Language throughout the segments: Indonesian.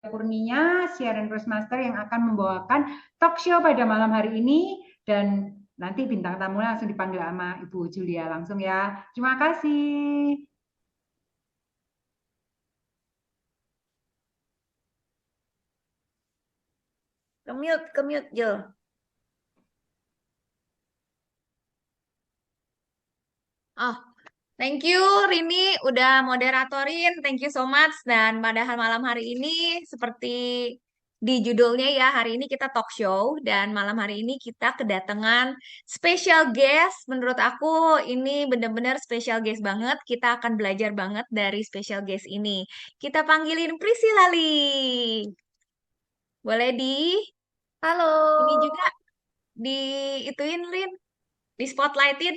Kurnia, siaran Crossmaster yang akan membawakan talk show pada malam hari ini dan nanti bintang tamunya langsung dipanggil sama Ibu Julia langsung ya. Terima kasih. Ke mute, Jo. Oh, thank you Rini udah moderatorin. Thank you so much. Dan padahal malam hari ini seperti di judulnya ya, hari ini kita talk show dan malam hari ini kita kedatangan special guest. Menurut aku ini benar-benar special guest banget. Kita akan belajar banget dari special guest ini. Kita panggilin Priscilla Lee. Boleh ini Halo, juga di ituin Lin. Di spotlightin.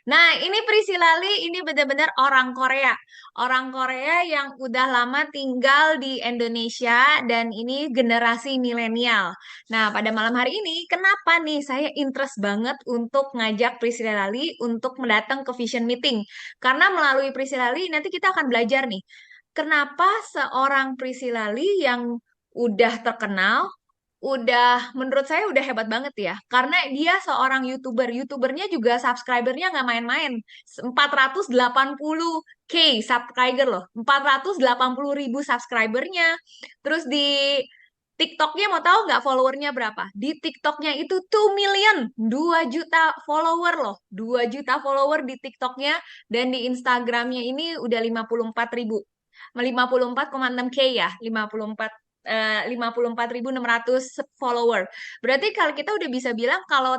Nah, ini Priscilla Lee, ini benar-benar orang Korea. Orang Korea yang udah lama tinggal di Indonesia dan ini generasi milenial. Nah, pada malam hari ini, kenapa nih saya interest banget untuk ngajak Priscilla Lee untuk mendatang ke Vision Meeting? Karena melalui Priscilla Lee nanti kita akan belajar nih, kenapa seorang Priscilla Lee yang udah terkenal, udah menurut saya udah hebat banget ya. Karena dia seorang YouTuber. YouTubernya juga subscribernya nggak main-main. 480K subscriber loh. 480.000 subscribernya. Terus di TikToknya mau tahu nggak followernya berapa? Di TikToknya itu 2 million, 2 juta follower loh. 2 juta follower di TikToknya dan di Instagramnya ini udah 54.000. 54,6K ya, 54.600 follower. Berarti kalau kita udah bisa bilang kalau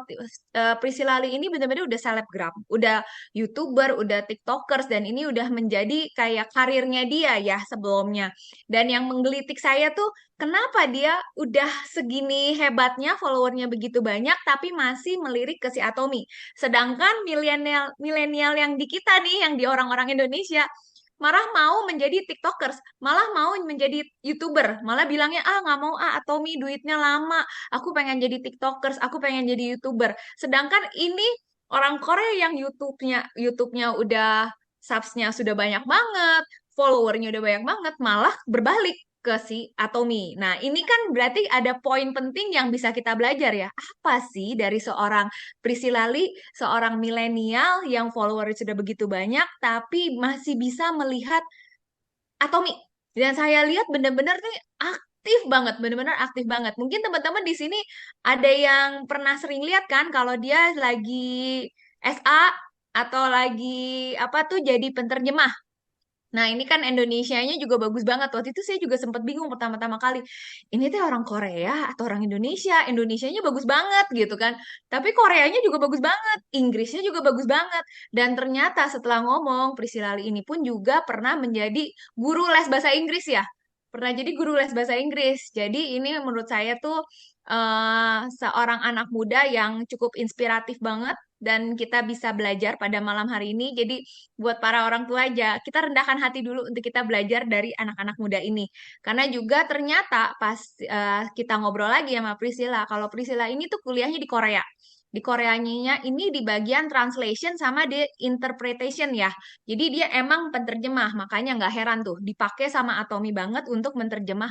Priscilla Lee ini benar-benar udah selebgram, udah YouTuber, udah TikTokers dan ini udah menjadi kayak karirnya dia ya sebelumnya. Dan yang menggelitik saya tuh kenapa dia udah segini hebatnya followernya begitu banyak tapi masih melirik ke si Atomi. Sedangkan milenial milenial yang di kita nih yang di orang-orang Indonesia malah mau menjadi TikTokers, malah mau menjadi YouTuber, malah bilangnya ah nggak mau ah Atomi duitnya lama, aku pengen jadi TikTokers, aku pengen jadi YouTuber. Sedangkan ini orang Korea yang YouTube-nya udah subsnya sudah banyak banget, followernya udah banyak banget, malah berbalik ke si Atomi. Nah, ini kan berarti ada poin penting yang bisa kita belajar ya. Apa sih dari seorang Priscilla Lee, seorang milenial yang follower sudah begitu banyak, tapi masih bisa melihat Atomi. Dan saya lihat benar-benar nih aktif banget, benar-benar aktif banget. Mungkin teman-teman di sini ada yang pernah sering lihat kan kalau dia lagi SA atau lagi apa tuh jadi penterjemah. Nah, ini kan Indonesianya juga bagus banget. Waktu itu saya juga sempat bingung pertama-tama kali. Ini teh orang Korea atau orang Indonesia? Indonesianya bagus banget gitu kan. Tapi Koreanya juga bagus banget. Inggrisnya juga bagus banget. Dan ternyata setelah ngomong, Priscilla Lee ini pun juga pernah menjadi guru les bahasa Inggris ya. Pernah jadi guru les bahasa Inggris. Jadi ini menurut saya tuh seorang anak muda yang cukup inspiratif banget dan kita bisa belajar pada malam hari ini. Jadi buat para orang tua aja, kita rendahkan hati dulu untuk kita belajar dari anak-anak muda ini. Karena juga ternyata pas kita ngobrol lagi sama Priscilla, kalau Priscilla ini tuh kuliahnya di Korea. Di Koreanya ini di bagian translation sama di interpretation ya. Jadi dia emang penerjemah, makanya nggak heran tuh dipakai sama Atomi banget untuk menterjemah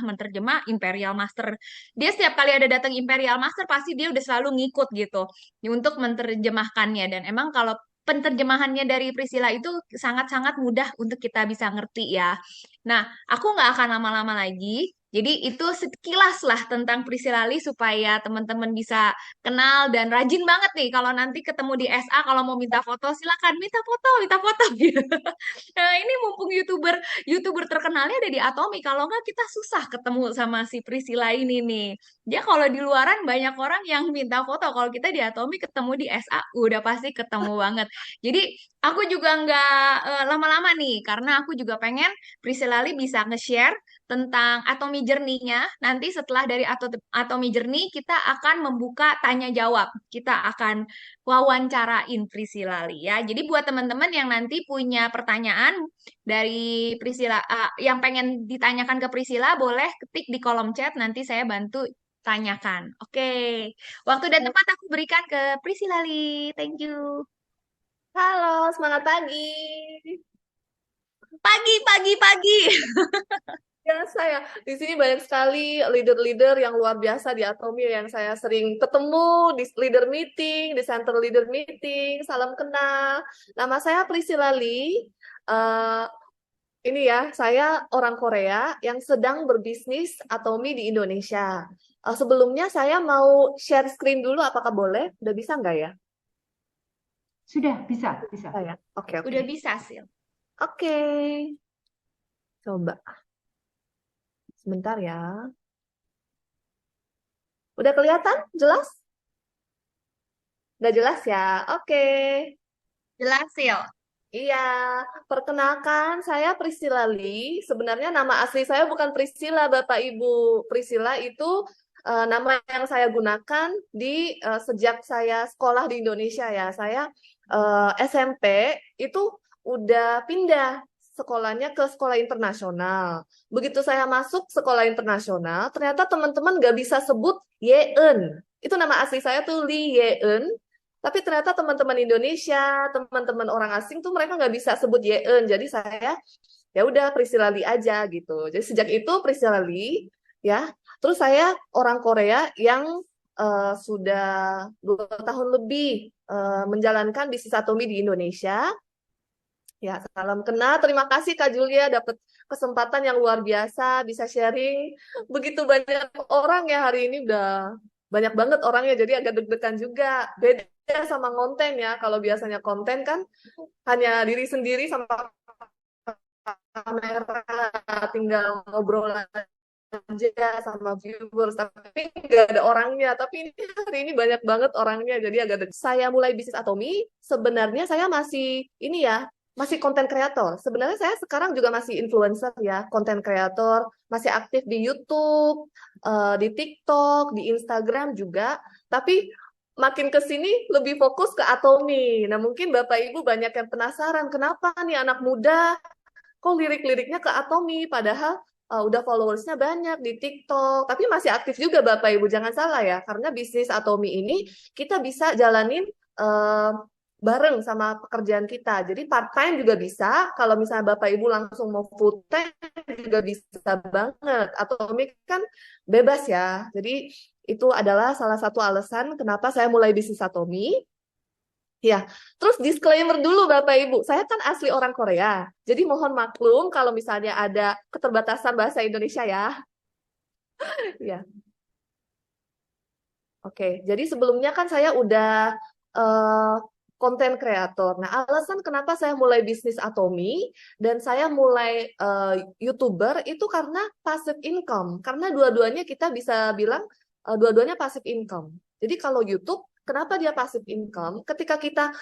Imperial Master. Dia setiap kali ada datang Imperial Master pasti dia udah selalu ngikut gitu untuk menerjemahkannya dan emang kalau penterjemahannya dari Priscilla itu sangat-sangat mudah untuk kita bisa ngerti ya. Nah, aku nggak akan lama-lama lagi. Jadi itu sekilas lah tentang Priscilla Lee supaya teman-teman bisa kenal dan rajin banget nih kalau nanti ketemu di SA kalau mau minta foto silakan minta foto gitu. Nah, ini mumpung YouTuber terkenalnya ada di Atomi. Kalau nggak kita susah ketemu sama si Priscilla ini nih. Dia kalau di luaran banyak orang yang minta foto. Kalau kita di Atomi ketemu di SA udah pasti ketemu banget. Jadi aku juga nggak lama-lama nih karena aku juga pengen Priscilla Lee bisa nge-share tentang Atomi Journey-nya. Nanti setelah dari Atomi Journey kita akan membuka tanya jawab. Kita akan wawancarain Priscilla Lee ya. Jadi buat teman-teman yang nanti punya pertanyaan dari Priscilla, yang pengen ditanyakan ke Priscilla, boleh ketik di kolom chat. Nanti saya bantu tanyakan. Oke, waktu dan tempat aku berikan ke Priscilla Lee. Thank you. halo, semangat pagi. Pagi, pagi, pagi. Biasa ya, di sini banyak sekali leader-leader yang luar biasa di Atomi yang saya sering ketemu di leader meeting, di center leader meeting. Salam kenal. Nama saya Priscilla Lee. Eh, ini ya, saya orang Korea yang sedang berbisnis Atomi di Indonesia. Sebelumnya saya mau share screen dulu, apakah boleh? Udah bisa nggak ya? Sudah, bisa, bisa. Ya. Oke, oke. Udah bisa, Sil. Oke. Coba. Sebentar ya. Udah kelihatan? Jelas? Udah jelas ya? Oke. Jelas, Sil. Iya, perkenalkan saya Priscilla Lee. Sebenarnya nama asli saya bukan Priscilla, Bapak Ibu. Priscilla itu nama yang saya gunakan di sejak saya sekolah di Indonesia ya. Saya SMP itu udah pindah sekolahnya ke sekolah internasional. Begitu saya masuk sekolah internasional, ternyata teman-teman nggak bisa sebut Yeun. Itu nama asli saya tuh Lee Yeun. Tapi ternyata teman-teman Indonesia, teman-teman orang asing tuh mereka nggak bisa sebut Yeun. Jadi saya ya udah Priscilla Lee aja gitu. Jadi sejak itu Priscilla Lee ya. Terus saya orang Korea yang sudah 2 tahun lebih menjalankan bisnis Atomi di Indonesia. Ya, salam kenal. Terima kasih Kak Julia dapat kesempatan yang luar biasa bisa sharing. Begitu banyak orang ya hari ini udah banyak banget orangnya jadi agak deg-degan juga. Beda sama konten ya. Kalau biasanya konten kan hanya diri sendiri sama kamera, tinggal ngobrol aja sama viewers, tapi nggak ada orangnya. Tapi ini hari ini banyak banget orangnya, jadi agak deg. Saya mulai bisnis Atomi, sebenarnya saya masih ini ya, masih konten kreator. Sebenarnya saya sekarang juga masih influencer ya, konten kreator, masih aktif di YouTube, di TikTok, di Instagram juga. Tapi makin ke sini lebih fokus ke Atomi. Nah, mungkin Bapak Ibu banyak yang penasaran, kenapa nih anak muda kok lirik-liriknya ke Atomi, padahal udah followersnya banyak di TikTok, tapi masih aktif juga Bapak Ibu, jangan salah ya, karena bisnis Atomi ini kita bisa jalanin bareng sama pekerjaan kita. Jadi part time juga bisa, kalau misalnya Bapak Ibu langsung mau full time juga bisa banget. Atomi kan bebas ya. Jadi itu adalah salah satu alasan kenapa saya mulai bisnis Atomi. Ya, terus disclaimer dulu Bapak Ibu, saya kan asli orang Korea, jadi mohon maklum kalau misalnya ada keterbatasan bahasa Indonesia ya. Ya, oke. Jadi sebelumnya kan saya udah konten kreator. Nah, alasan kenapa saya mulai bisnis Atomi dan saya mulai YouTuber itu karena passive income. Karena dua-duanya kita bisa bilang dua-duanya passive income. Jadi kalau YouTube kenapa dia passive income? Ketika kita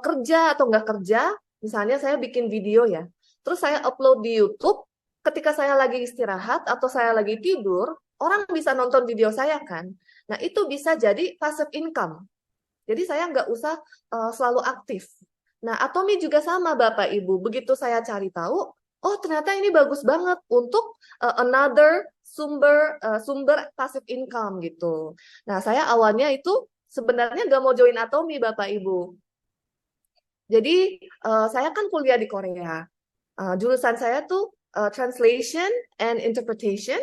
kerja atau nggak kerja, misalnya saya bikin video ya, terus saya upload di YouTube, ketika saya lagi istirahat atau saya lagi tidur, orang bisa nonton video saya kan. Nah, itu bisa jadi passive income. Jadi saya nggak usah selalu aktif. Nah, Atomi juga sama Bapak Ibu. Begitu saya cari tahu, oh ternyata ini bagus banget untuk another sumber passive income gitu. Nah, saya awalnya itu sebenarnya nggak mau join Atomi Bapak Ibu. Jadi saya kan kuliah di Korea. Jurusan saya tuh translation and interpretation.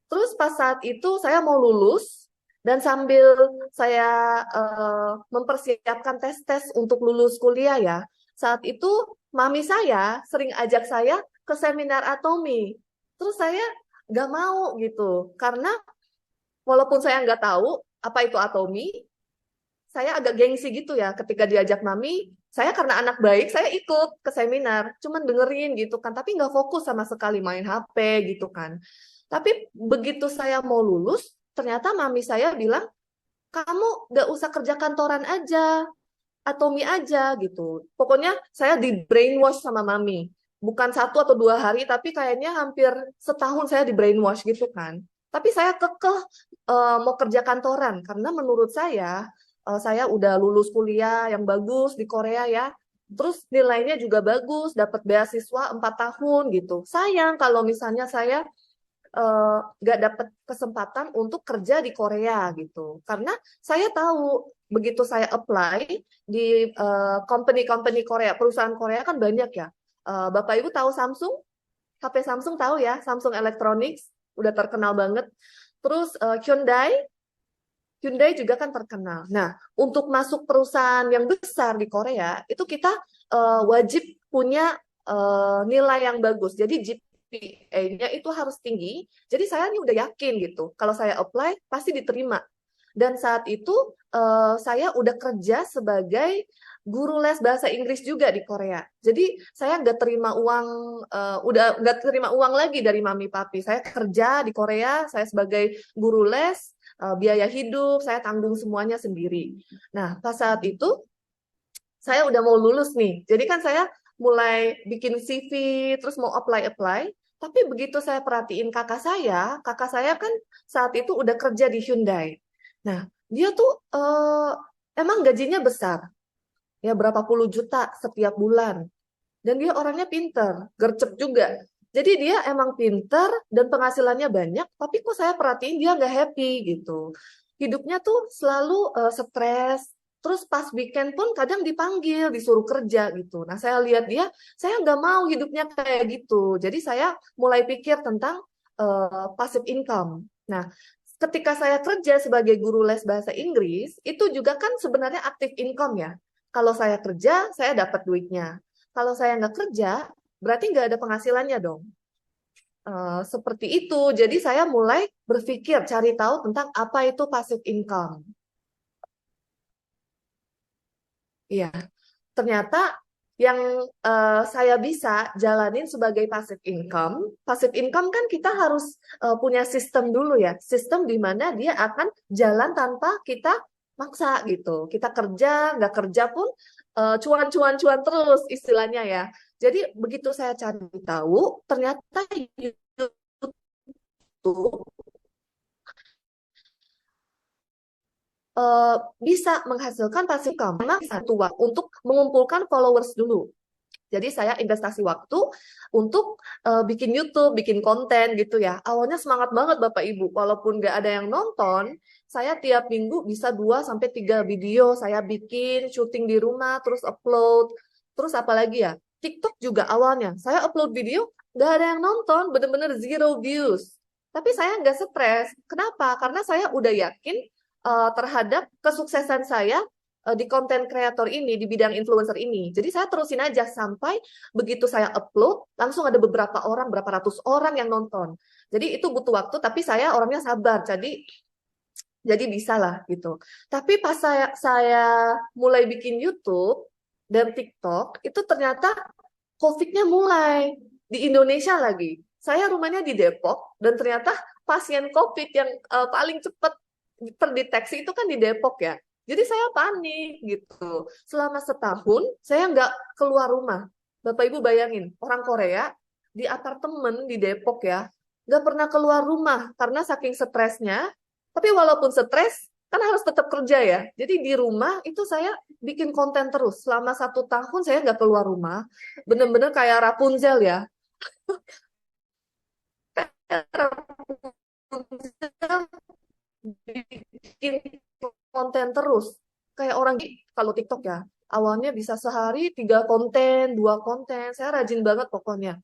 Terus pas saat itu saya mau lulus dan sambil saya mempersiapkan tes-tes untuk lulus kuliah ya. Saat itu mami saya sering ajak saya ke seminar Atomi. Terus saya nggak mau gitu karena walaupun saya nggak tahu apa itu Atomi, saya agak gengsi gitu ya ketika diajak mami. Saya karena anak baik, saya ikut ke seminar, cuman dengerin gitu kan, tapi nggak fokus sama sekali main HP gitu kan. Tapi begitu saya mau lulus, ternyata mami saya bilang, kamu nggak usah kerja kantoran aja, Atomi aja gitu. Pokoknya saya di brainwash sama mami. Bukan 1 atau 2 hari, tapi kayaknya hampir setahun saya di brainwash gitu kan. Tapi saya kekeh mau kerja kantoran, karena menurut saya udah lulus kuliah yang bagus di Korea ya. Terus nilainya juga bagus, dapat beasiswa 4 tahun gitu. Sayang kalau misalnya saya nggak dapat kesempatan untuk kerja di Korea gitu. Karena saya tahu begitu saya apply di company-company Korea, perusahaan Korea kan banyak ya. Bapak Ibu tahu Samsung? HP Samsung tahu ya, Samsung Electronics udah terkenal banget. Terus Hyundai juga kan terkenal. Nah, untuk masuk perusahaan yang besar di Korea, itu kita wajib punya nilai yang bagus. Jadi GPA-nya itu harus tinggi. Jadi saya ini udah yakin gitu. Kalau saya apply, pasti diterima. Dan saat itu saya udah kerja sebagai guru les bahasa Inggris juga di Korea. Jadi saya nggak terima uang, udah nggak terima uang lagi dari mami papi. Saya kerja di Korea, saya sebagai guru les, biaya hidup, saya tanggung semuanya sendiri. Nah, pas saat itu, saya udah mau lulus nih. Jadi kan saya mulai bikin CV, terus mau apply. Tapi begitu saya perhatiin kakak saya kan saat itu udah kerja di Hyundai. Nah, dia tuh emang gajinya besar. Ya, berapa puluh juta setiap bulan. Dan dia orangnya pinter, gercep juga. Jadi dia emang pinter dan penghasilannya banyak, tapi kok saya perhatiin dia nggak happy gitu. Hidupnya tuh selalu stres, terus pas weekend pun kadang dipanggil, disuruh kerja gitu. Nah saya lihat dia, saya nggak mau hidupnya kayak gitu. Jadi saya mulai pikir tentang passive income. Nah ketika saya kerja sebagai guru les bahasa Inggris, itu juga kan sebenarnya active income ya. Kalau saya kerja, saya dapat duitnya. Kalau saya nggak kerja, berarti nggak ada penghasilannya dong. Seperti itu. Jadi saya mulai berpikir, cari tahu tentang apa itu passive income. Iya, ternyata yang saya bisa jalanin sebagai passive income kan kita harus punya sistem dulu ya. Sistem di mana dia akan jalan tanpa kita maksa gitu. Kita kerja, nggak kerja pun cuan terus istilahnya ya. Jadi begitu saya cari tahu, ternyata YouTube bisa menghasilkan passive income. Karena satu waktu untuk mengumpulkan followers dulu. Jadi saya investasi waktu untuk bikin YouTube, bikin konten gitu ya. Awalnya semangat banget Bapak Ibu. Walaupun nggak ada yang nonton, saya tiap minggu bisa 2-3 video saya bikin, syuting di rumah, terus upload. Terus apalagi ya, TikTok juga awalnya. Saya upload video, nggak ada yang nonton, bener-bener 0 views. Tapi saya nggak stres. Kenapa? Karena saya udah yakin terhadap kesuksesan saya di konten kreator ini, di bidang influencer ini. Jadi saya terusin aja sampai begitu saya upload, langsung ada beberapa orang, berapa ratus orang yang nonton. Jadi itu butuh waktu, tapi saya orangnya sabar. Jadi bisa lah gitu. Tapi pas saya mulai bikin YouTube dan TikTok, itu ternyata COVID-nya mulai di Indonesia lagi. Saya rumahnya di Depok, dan ternyata pasien COVID yang paling cepat terdeteksi itu kan di Depok ya. Jadi saya panik gitu. Selama setahun saya nggak keluar rumah. Bapak Ibu bayangin, orang Korea di apartemen di Depok ya, nggak pernah keluar rumah karena saking stresnya. Tapi walaupun stres, kan harus tetap kerja ya. Jadi di rumah itu saya bikin konten terus. Selama 1 tahun saya nggak keluar rumah. Bener-bener kayak Rapunzel ya. Rapunzel bikin konten terus. Kayak orang kalau TikTok ya, awalnya bisa sehari 3 konten, 2 konten. Saya rajin banget pokoknya.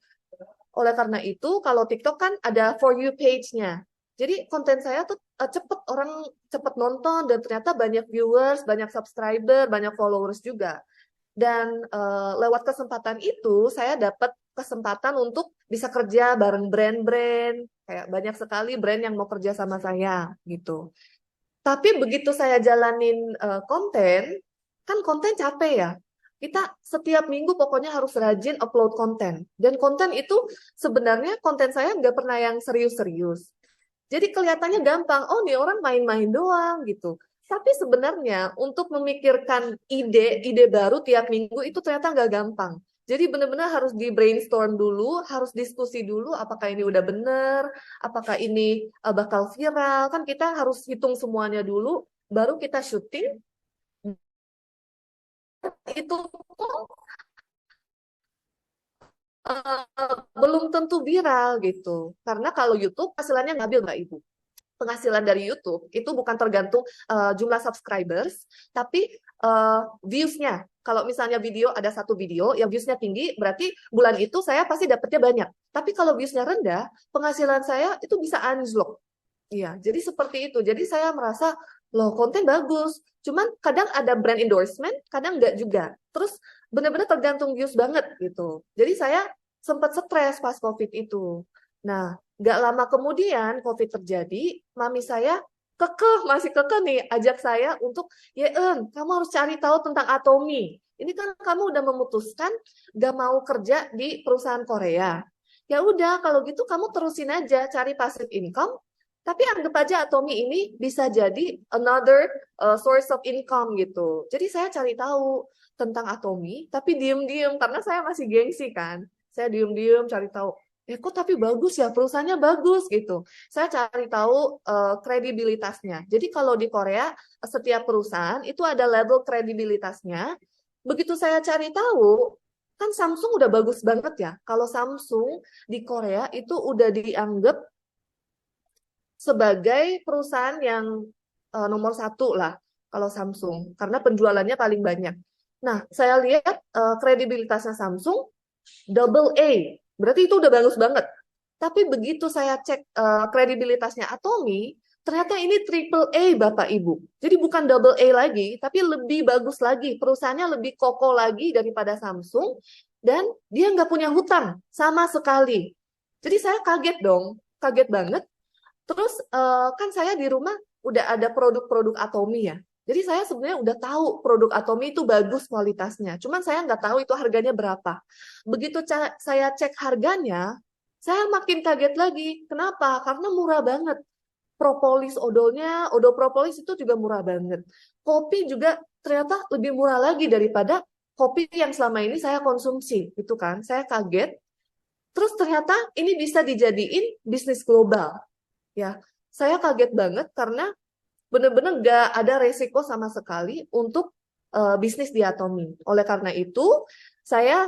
Oleh karena itu, kalau TikTok kan ada For You page-nya. Jadi konten saya tuh orang cepet nonton dan ternyata banyak viewers, banyak subscriber, banyak followers juga. Dan lewat kesempatan itu saya dapat kesempatan untuk bisa kerja bareng brand-brand, kayak banyak sekali brand yang mau kerja sama saya gitu. Tapi begitu saya jalanin konten, kan konten capek ya. Kita setiap minggu pokoknya harus rajin upload konten. Dan konten itu sebenarnya konten saya nggak pernah yang serius-serius. Jadi kelihatannya gampang, oh nih orang main-main doang gitu. Tapi sebenarnya untuk memikirkan ide baru tiap minggu itu ternyata nggak gampang. Jadi benar-benar harus di brainstorm dulu, harus diskusi dulu apakah ini udah benar, apakah ini bakal viral. Kan kita harus hitung semuanya dulu, baru kita syuting. Itu pun belum tentu viral gitu. Karena kalau YouTube hasilnya ngabil Mbak Ibu. Penghasilan dari YouTube itu bukan tergantung jumlah subscribers, tapi views-nya. Kalau misalnya video, ada satu video yang viewsnya tinggi, berarti bulan itu saya pasti dapatnya banyak. Tapi kalau viewsnya rendah, penghasilan saya itu bisa anjlok. Iya, jadi seperti itu. Jadi saya merasa, loh konten bagus. Cuman kadang ada brand endorsement, kadang enggak juga. Terus benar-benar tergantung views banget gitu. Jadi saya sempat stres pas COVID itu. Nah, nggak lama kemudian COVID terjadi, mami saya masih kekeh nih, ajak saya untuk, Yeun, kamu harus cari tahu tentang Atomy. Ini kan kamu udah memutuskan nggak mau kerja di perusahaan Korea. Ya udah, kalau gitu kamu terusin aja cari passive income. Tapi anggap aja Atomy ini bisa jadi another source of income gitu. Jadi saya cari tahu tentang Atomy, tapi diem-diem karena saya masih gengsi kan. Saya diem-diem cari tahu. Kok tapi bagus ya, perusahaannya bagus gitu. Saya cari tahu kredibilitasnya. Jadi kalau di Korea, setiap perusahaan itu ada level kredibilitasnya. Begitu saya cari tahu, kan Samsung udah bagus banget ya. Kalau Samsung di Korea itu udah dianggap sebagai perusahaan yang nomor satu lah kalau Samsung, karena penjualannya paling banyak. Nah, saya lihat kredibilitasnya Samsung double A, berarti itu udah bagus banget. Tapi begitu saya cek kredibilitasnya Atomy, ternyata ini triple A Bapak Ibu. Jadi bukan double A lagi, tapi lebih bagus lagi. Perusahaannya lebih kokoh lagi daripada Samsung, dan dia nggak punya hutang sama sekali. Jadi saya kaget dong, kaget banget. Terus kan saya di rumah udah ada produk-produk Atomy ya. Jadi saya sebenarnya udah tahu produk Atomy itu bagus kualitasnya. Cuman saya nggak tahu itu harganya berapa. Begitu saya cek harganya, saya makin kaget lagi. Kenapa? Karena murah banget. Propolis odolnya, odol propolis itu juga murah banget. Kopi juga ternyata lebih murah lagi daripada kopi yang selama ini saya konsumsi. Itu kan, saya kaget. Terus ternyata ini bisa dijadiin bisnis global. Ya, saya kaget banget karena benar-benar nggak ada resiko sama sekali untuk bisnis di Atomy. Oleh karena itu, saya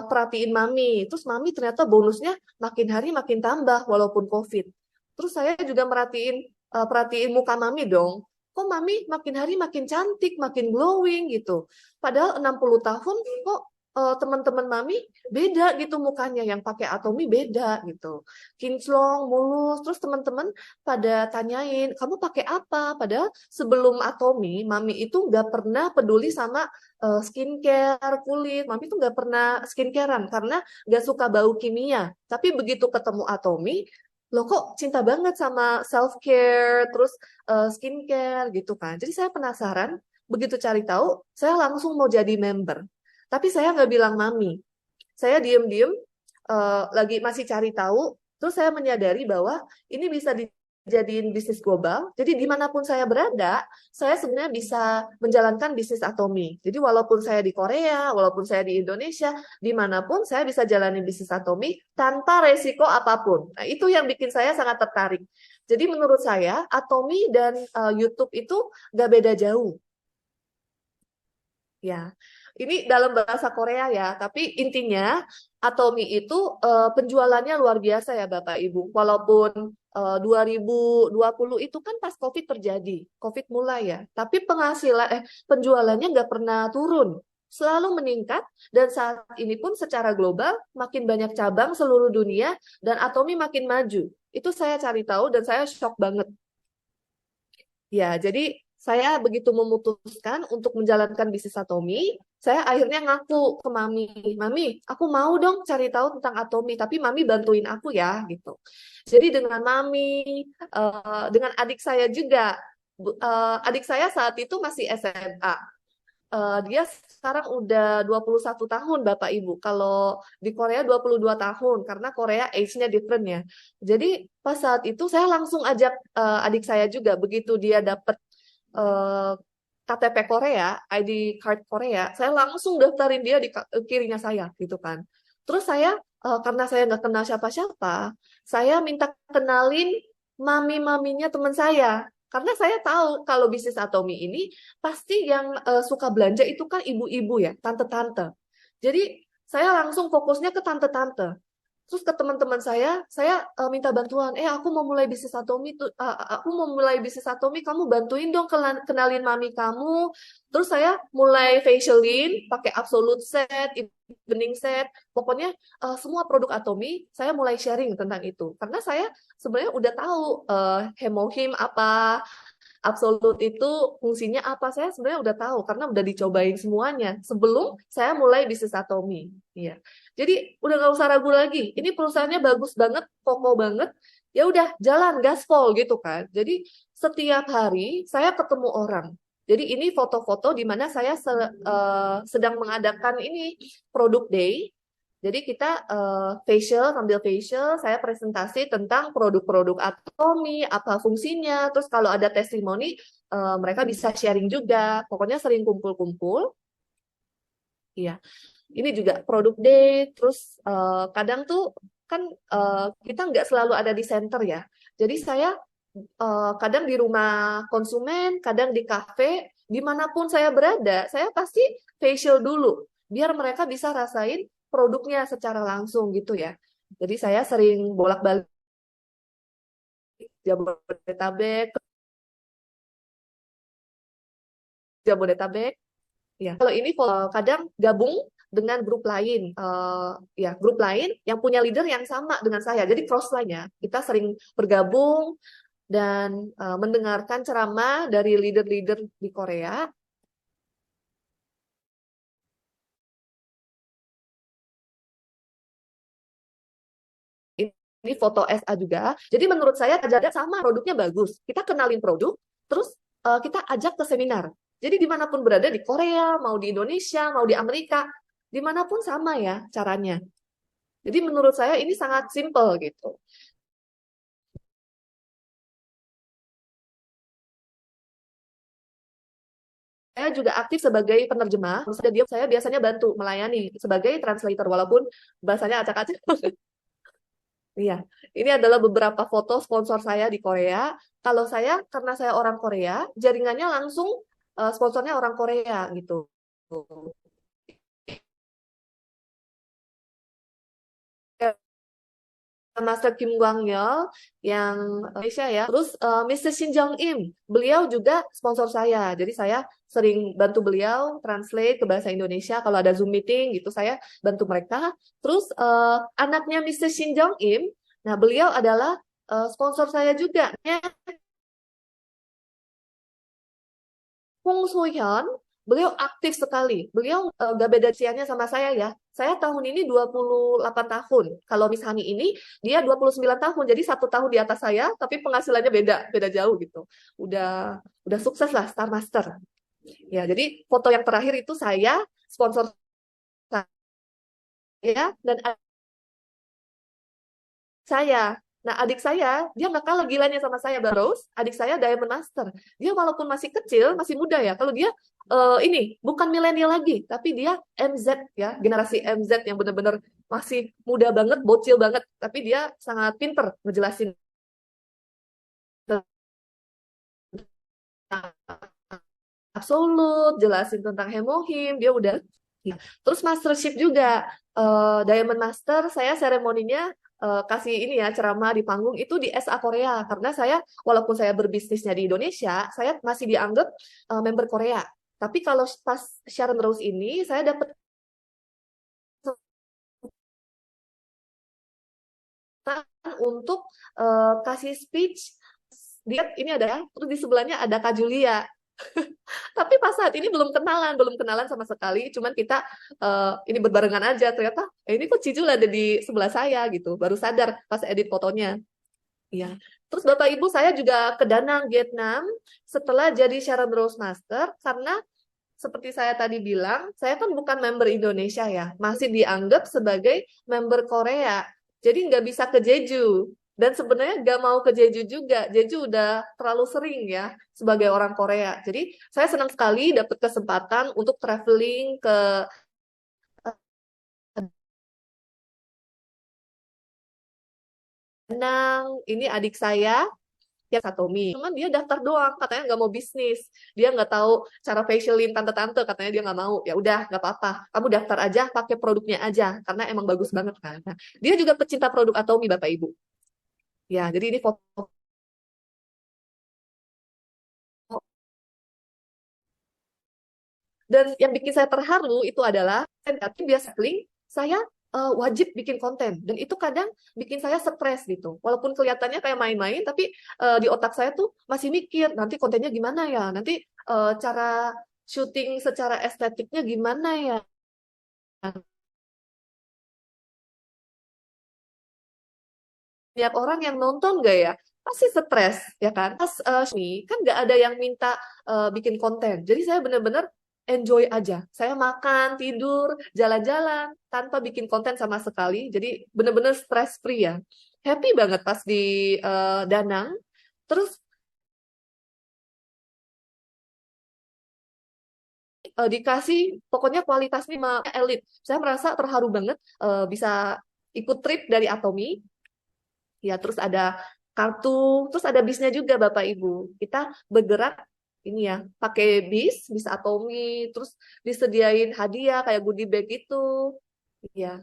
perhatiin mami. Terus mami ternyata bonusnya makin hari makin tambah walaupun COVID. Terus saya juga perhatiin muka mami dong. Kok mami makin hari makin cantik, makin glowing gitu. Padahal 60 tahun kok teman-teman mami beda gitu mukanya, yang pakai Atomy beda gitu, kinclong, mulus. Terus teman-teman pada tanyain, kamu pakai apa? Padahal sebelum Atomy, mami itu nggak pernah peduli sama skincare kulit. Mami itu nggak pernah skincarean karena nggak suka bau kimia. Tapi begitu ketemu Atomy, loh kok cinta banget sama self care, terus skincare gitu kan. Jadi saya penasaran, begitu cari tahu, saya langsung mau jadi member. Tapi saya nggak bilang mami. Saya diem-diem lagi masih cari tahu. Terus saya menyadari bahwa ini bisa dijadiin bisnis global. Jadi dimanapun saya berada, saya sebenarnya bisa menjalankan bisnis Atomy. Jadi walaupun saya di Korea, walaupun saya di Indonesia, dimanapun saya bisa jalanin bisnis Atomy tanpa resiko apapun. Nah, itu yang bikin saya sangat tertarik. Jadi menurut saya, Atomy dan YouTube itu nggak beda jauh. Ya, ini dalam bahasa Korea ya, tapi intinya Atomy itu penjualannya luar biasa ya Bapak Ibu. Walaupun 2020 itu kan pas COVID terjadi, COVID mulai ya, tapi penjualannya nggak pernah turun, selalu meningkat, dan saat ini pun secara global makin banyak cabang seluruh dunia dan Atomy makin maju. Itu saya cari tahu dan saya shock banget. Ya, jadi saya begitu memutuskan untuk menjalankan bisnis Atomy, saya akhirnya ngaku ke mami, mami, aku mau dong cari tahu tentang Atomy, tapi mami bantuin aku ya, gitu. Jadi dengan mami, dengan adik saya juga, adik saya saat itu masih SMA. Dia sekarang udah 21 tahun Bapak Ibu. Kalau di Korea 22 tahun, karena Korea age-nya different ya. Jadi pas saat itu saya langsung ajak adik saya juga, begitu dia dapat KTP Korea, ID card Korea, saya langsung daftarin dia di kirinya saya, gitu kan. Terus saya, karena saya nggak kenal siapa-siapa, saya minta kenalin mami-maminya teman saya. Karena saya tahu kalau bisnis Atomy ini, pasti yang suka belanja itu kan ibu-ibu ya, tante-tante. Jadi saya langsung fokusnya ke tante-tante. Terus ke teman-teman saya minta bantuan. Aku mau mulai bisnis Atomi tuh, aku mau mulai bisnis Atomi, kamu bantuin dong kenalin mami kamu. Terus saya mulai facialin, pakai absolute set, evening set, pokoknya semua produk Atomi saya mulai sharing tentang itu. Karena saya sebenarnya udah tahu Hemohim apa, Absolut itu fungsinya apa, saya sebenarnya udah tahu karena udah dicobain semuanya sebelum saya mulai bisnis Atomi. Iya. Jadi udah nggak usah ragu lagi. Ini perusahaannya bagus banget, kokoh banget. Ya udah jalan gaspol gitu kan. Jadi setiap hari saya ketemu orang. Jadi ini foto-foto di mana saya sedang mengadakan ini produk day. Jadi kita sambil facial, saya presentasi tentang produk-produk Atomi, apa fungsinya, terus kalau ada testimoni, mereka bisa sharing juga. Pokoknya sering kumpul-kumpul. Iya, ini juga produk day, terus kadang tuh kan kita nggak selalu ada di center ya. Jadi saya kadang di rumah konsumen, kadang di kafe, dimanapun saya berada, saya pasti facial dulu, biar mereka bisa rasain produknya secara langsung gitu ya. Jadi saya sering bolak-balik Jabodetabek, Jabodetabek. Ya, kalau ini kadang gabung dengan grup lain, ya grup lain yang punya leader yang sama dengan saya. Jadi cross line ya, kita sering bergabung dan mendengarkan ceramah dari leader-leader di Korea. Ini foto SA juga. Jadi menurut saya jaga sama, produknya bagus. Kita kenalin produk, terus kita ajak ke seminar. Jadi dimanapun berada di Korea, mau di Indonesia, mau di Amerika, dimanapun sama ya caranya. Jadi menurut saya ini sangat simple gitu. Saya juga aktif sebagai penerjemah. Saya biasanya bantu melayani sebagai translator walaupun bahasanya acak-acak. Iya, ini adalah beberapa foto sponsor saya di Korea. Kalau saya, karena saya orang Korea, jaringannya langsung sponsornya orang Korea gitu. Master Kim Kwang Yeol yang Indonesia ya. Terus Mr. Shin Jong Im, beliau juga sponsor saya. Jadi saya sering bantu beliau translate ke bahasa Indonesia kalau ada Zoom meeting gitu saya bantu mereka. Terus anaknya Mr. Shin Jong Im, nah beliau adalah sponsor saya juga. Hong So-hyun, beliau aktif sekali. Beliau gak beda usianya sama saya ya. Saya tahun ini 28 tahun. Kalau Miss Hani ini, dia 29 tahun. Jadi 1 tahun di atas saya, tapi penghasilannya beda jauh gitu. Udah sukses lah, Star Master. Ya, jadi foto yang terakhir itu saya, sponsor saya, dan saya. Nah, adik saya, dia nggak kalah gilanya sama saya, Baros. Adik saya Diamond Master. Dia walaupun masih kecil, masih muda ya. Kalau dia ini bukan milenial lagi, tapi dia MZ ya, generasi MZ yang benar-benar masih muda banget, bocil banget. Tapi dia sangat pinter ngejelasin tentang absolut, jelasin tentang hemohim, dia udah. Ya. Terus mastership juga, Diamond Master, saya seremoninya kasih ini ya ceramah di panggung itu di SA Korea karena saya walaupun saya berbisnisnya di Indonesia, saya masih dianggap member Korea. Tapi kalau pas Sharon Rose ini saya dapat untuk kasih speech. Dia ini ada, terus di sebelahnya ada Kak Julia. Tapi pas saat ini belum kenalan sama sekali. Cuman kita ini berbarengan aja. Ternyata ini kok Cijul ada di sebelah saya gitu. Baru sadar pas edit fotonya. Iya. Terus Bapak Ibu saya juga ke Danang, Vietnam setelah jadi Sharon Rose Master karena seperti saya tadi bilang, saya kan bukan member Indonesia ya, masih dianggap sebagai member Korea. Jadi nggak bisa ke Jeju. Dan sebenarnya nggak mau ke Jeju juga. Jeju udah terlalu sering ya sebagai orang Korea. Jadi saya senang sekali dapat kesempatan untuk traveling ke Danang. Ini adik saya. ya Atomi. Cuman dia daftar doang, katanya nggak mau bisnis. Dia nggak tahu cara facialin tante-tante, katanya dia nggak mau. Ya udah, nggak apa-apa. Kamu daftar aja, pakai produknya aja, karena emang bagus banget kan. Nah, dia juga pecinta produk Atomi, Bapak Ibu. Ya, jadi ini foto. Dan yang bikin saya terharu itu adalah, tapi biasa link, saya wajib bikin konten. Dan itu kadang bikin saya stres gitu. Walaupun kelihatannya kayak main-main, tapi di otak saya tuh masih mikir, nanti kontennya gimana ya? Nanti cara syuting secara estetiknya gimana ya? Banyak orang yang nonton gak ya? Pasti stres, ya kan? Pas kan nggak ada yang minta bikin konten. Jadi saya bener-bener enjoy aja. Saya makan, tidur, jalan-jalan, tanpa bikin konten sama sekali. Jadi bener-bener stress free ya. Happy banget pas di Danang. Terus dikasih, pokoknya kualitasnya elit. Saya merasa terharu banget bisa ikut trip dari Atomi. Ya, terus ada kartu, terus ada bisnya juga Bapak Ibu. Kita bergerak ini ya, pakai bis Atomi, terus disediain hadiah kayak goodie bag itu. Ya.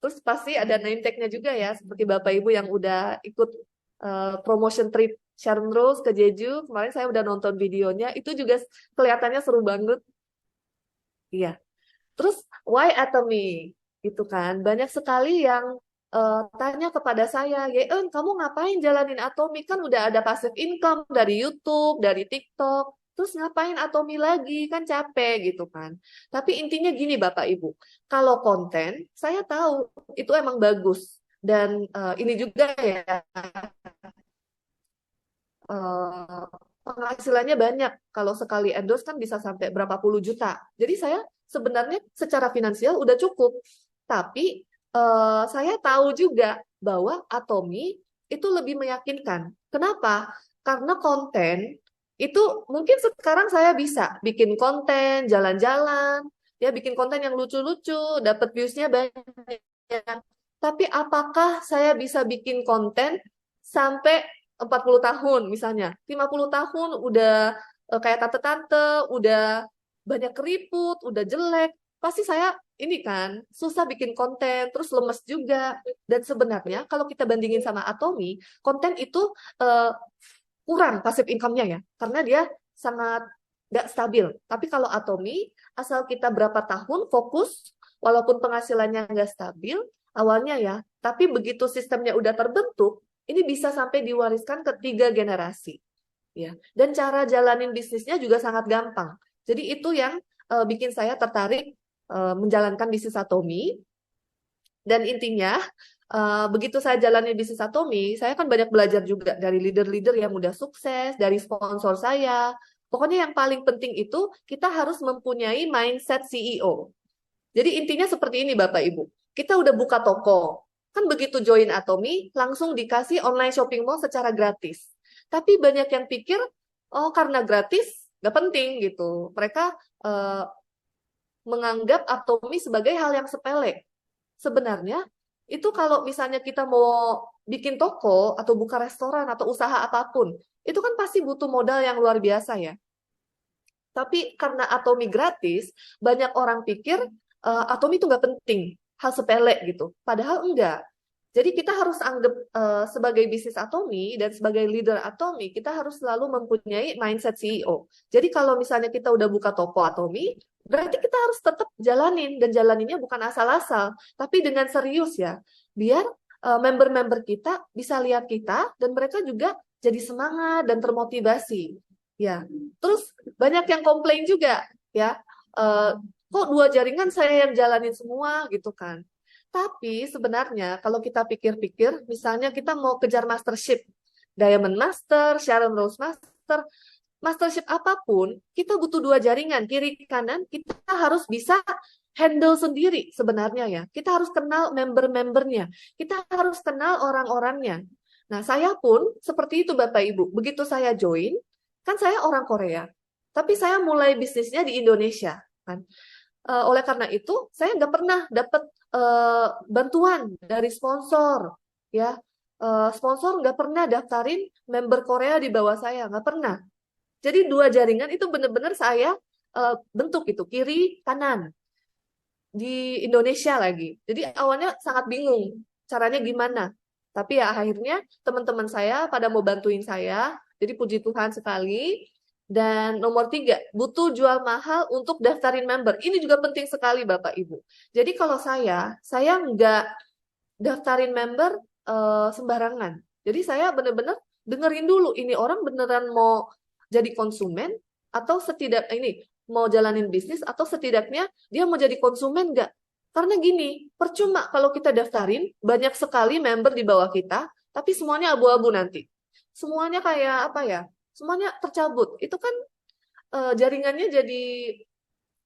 Terus pasti ada name tag-nya juga ya, seperti Bapak Ibu yang udah ikut promotion trip Sharon Rose ke Jeju. Kemarin saya udah nonton videonya, itu juga kelihatannya seru banget. Iya. Terus why Atomy? Itu kan banyak sekali yang tanya kepada saya, Yeun, kamu ngapain jalanin Atomy? Kan udah ada passive income dari YouTube, dari TikTok. Terus ngapain Atomy lagi? Kan capek gitu kan. Tapi intinya gini Bapak Ibu, kalau konten saya tahu itu emang bagus. Dan ini juga ya, eh, penghasilannya banyak. Kalau sekali endorse kan bisa sampai berapa puluh juta. Jadi saya sebenarnya secara finansial udah cukup. Tapi saya tahu juga bahwa Atomy itu lebih meyakinkan. Kenapa? Karena konten itu mungkin sekarang saya bisa bikin konten, jalan-jalan, ya bikin konten yang lucu-lucu, dapat views-nya banyak. Tapi apakah saya bisa bikin konten sampai 40 tahun misalnya, 50 tahun udah kayak tante-tante, udah banyak keriput, udah jelek, pasti saya ini kan susah bikin konten, terus lemes juga. Dan sebenarnya kalau kita bandingin sama Atomy, konten itu kurang passive income-nya ya, karena dia sangat nggak stabil. Tapi kalau Atomy, asal kita berapa tahun fokus, walaupun penghasilannya nggak stabil awalnya ya, tapi begitu sistemnya udah terbentuk, ini bisa sampai diwariskan ke 3 generasi. Ya. Dan cara jalanin bisnisnya juga sangat gampang. Jadi itu yang bikin saya tertarik menjalankan bisnis Atomy. Dan intinya, begitu saya jalanin bisnis Atomy, saya kan banyak belajar juga dari leader-leader yang udah sukses, dari sponsor saya. Pokoknya yang paling penting itu kita harus mempunyai mindset CEO. Jadi intinya seperti ini Bapak Ibu. Kita udah buka toko, kan begitu join Atomy, langsung dikasih online shopping mall secara gratis. Tapi banyak yang pikir, oh karena gratis, nggak penting gitu. Mereka menganggap Atomy sebagai hal yang sepele. Sebenarnya, itu kalau misalnya kita mau bikin toko, atau buka restoran, atau usaha apapun, itu kan pasti butuh modal yang luar biasa ya. Tapi karena Atomy gratis, banyak orang pikir Atomy itu nggak penting, hal sepele gitu. Padahal enggak. Jadi kita harus anggap sebagai bisnis Atomy dan sebagai leader Atomy, kita harus selalu mempunyai mindset CEO. Jadi kalau misalnya kita udah buka toko Atomy, berarti kita harus tetap jalanin. Dan jalaninnya bukan asal-asal, tapi dengan serius ya. Biar member-member kita bisa lihat kita, dan mereka juga jadi semangat dan termotivasi. Ya, terus banyak yang komplain juga ya. Kok 2 jaringan saya yang jalanin semua gitu kan. Tapi sebenarnya kalau kita pikir-pikir, misalnya kita mau kejar mastership, Diamond Master, Sharon Rose Master, mastership apapun, kita butuh 2 jaringan, kiri kanan, kita harus bisa handle sendiri sebenarnya ya. Kita harus kenal member-membernya, kita harus kenal orang-orangnya. Nah, saya pun seperti itu Bapak Ibu. Begitu saya join, kan saya orang Korea, tapi saya mulai bisnisnya di Indonesia kan. Oleh karena itu, saya nggak pernah dapat bantuan dari sponsor, ya. sponsor nggak pernah daftarin member Korea di bawah saya, nggak pernah. Jadi 2 jaringan itu benar-benar saya bentuk itu, kiri, kanan. Di Indonesia lagi. Jadi awalnya sangat bingung caranya gimana. Tapi ya akhirnya teman-teman saya pada mau bantuin saya. Jadi puji Tuhan sekali. Dan nomor 3, butuh jual mahal untuk daftarin member. Ini juga penting sekali Bapak Ibu. Jadi kalau saya nggak daftarin member sembarangan. Jadi saya benar-benar dengerin dulu ini orang beneran mau jadi konsumen atau ini mau jalanin bisnis atau setidaknya dia mau jadi konsumen nggak? Karena gini, percuma kalau kita daftarin banyak sekali member di bawah kita, tapi semuanya abu-abu nanti. Semuanya kayak apa ya? Semuanya tercabut. Itu kan jaringannya jadi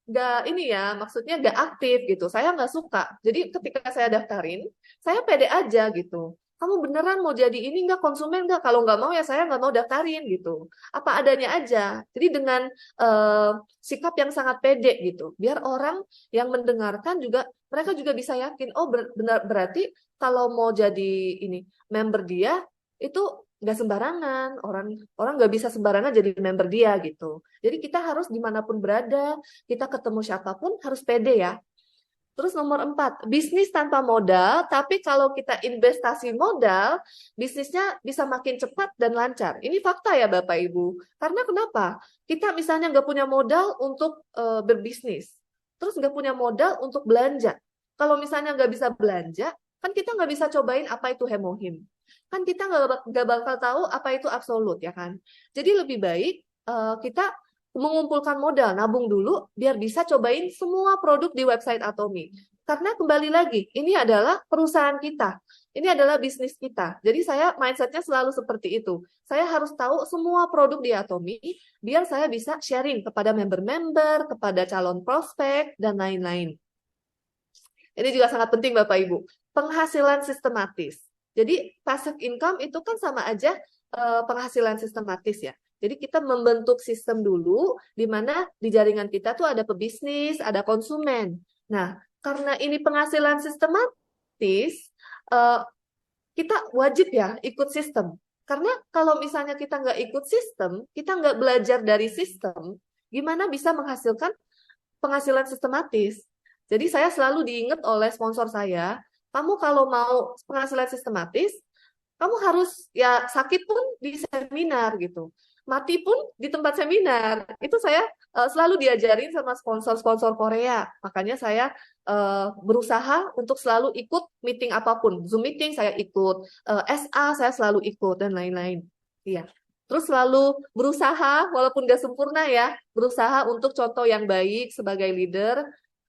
nggak ini ya, maksudnya nggak aktif gitu. Saya nggak suka. Jadi ketika saya daftarin, saya pede aja gitu. Kamu beneran mau jadi ini nggak konsumen nggak? Kalau nggak mau ya saya nggak mau daftarin gitu. Apa adanya aja. Jadi dengan sikap yang sangat pede gitu. Biar orang yang mendengarkan juga mereka juga bisa yakin. Oh benar berarti kalau mau jadi ini member dia itu nggak sembarangan. Orang nggak bisa sembarangan jadi member dia gitu. Jadi kita harus dimanapun berada, kita ketemu siapapun harus pede ya. Terus nomor 4, bisnis tanpa modal, tapi kalau kita investasi modal, bisnisnya bisa makin cepat dan lancar. Ini fakta ya Bapak Ibu. Karena kenapa? Kita misalnya nggak punya modal untuk berbisnis, terus nggak punya modal untuk belanja. Kalau misalnya nggak bisa belanja, kan kita nggak bisa cobain apa itu hemohim. Kan kita nggak bakal tahu apa itu absolut ya kan. Jadi lebih baik kita mengumpulkan modal, nabung dulu, biar bisa cobain semua produk di website Atomy. Karena kembali lagi, ini adalah perusahaan kita, ini adalah bisnis kita. Jadi saya mindsetnya selalu seperti itu. Saya harus tahu semua produk di Atomy, biar saya bisa sharing kepada member-member, kepada calon prospek, dan lain-lain. Ini juga sangat penting Bapak Ibu. Penghasilan sistematis. Jadi passive income itu kan sama aja penghasilan sistematis ya. Jadi kita membentuk sistem dulu di mana di jaringan kita tuh ada pebisnis, ada konsumen. Nah, karena ini penghasilan sistematis, kita wajib ya ikut sistem. Karena kalau misalnya kita nggak ikut sistem, kita nggak belajar dari sistem, gimana bisa menghasilkan penghasilan sistematis? Jadi saya selalu diingat oleh sponsor saya, kamu kalau mau penghasilan sistematis, kamu harus ya sakit pun di seminar gitu. Mati pun di tempat seminar. Itu saya selalu diajarin sama sponsor-sponsor Korea. Makanya saya berusaha untuk selalu ikut meeting apapun. Zoom meeting saya ikut, SA saya selalu ikut, dan lain-lain. Iya. Terus selalu berusaha, walaupun gak sempurna ya, berusaha untuk contoh yang baik sebagai leader.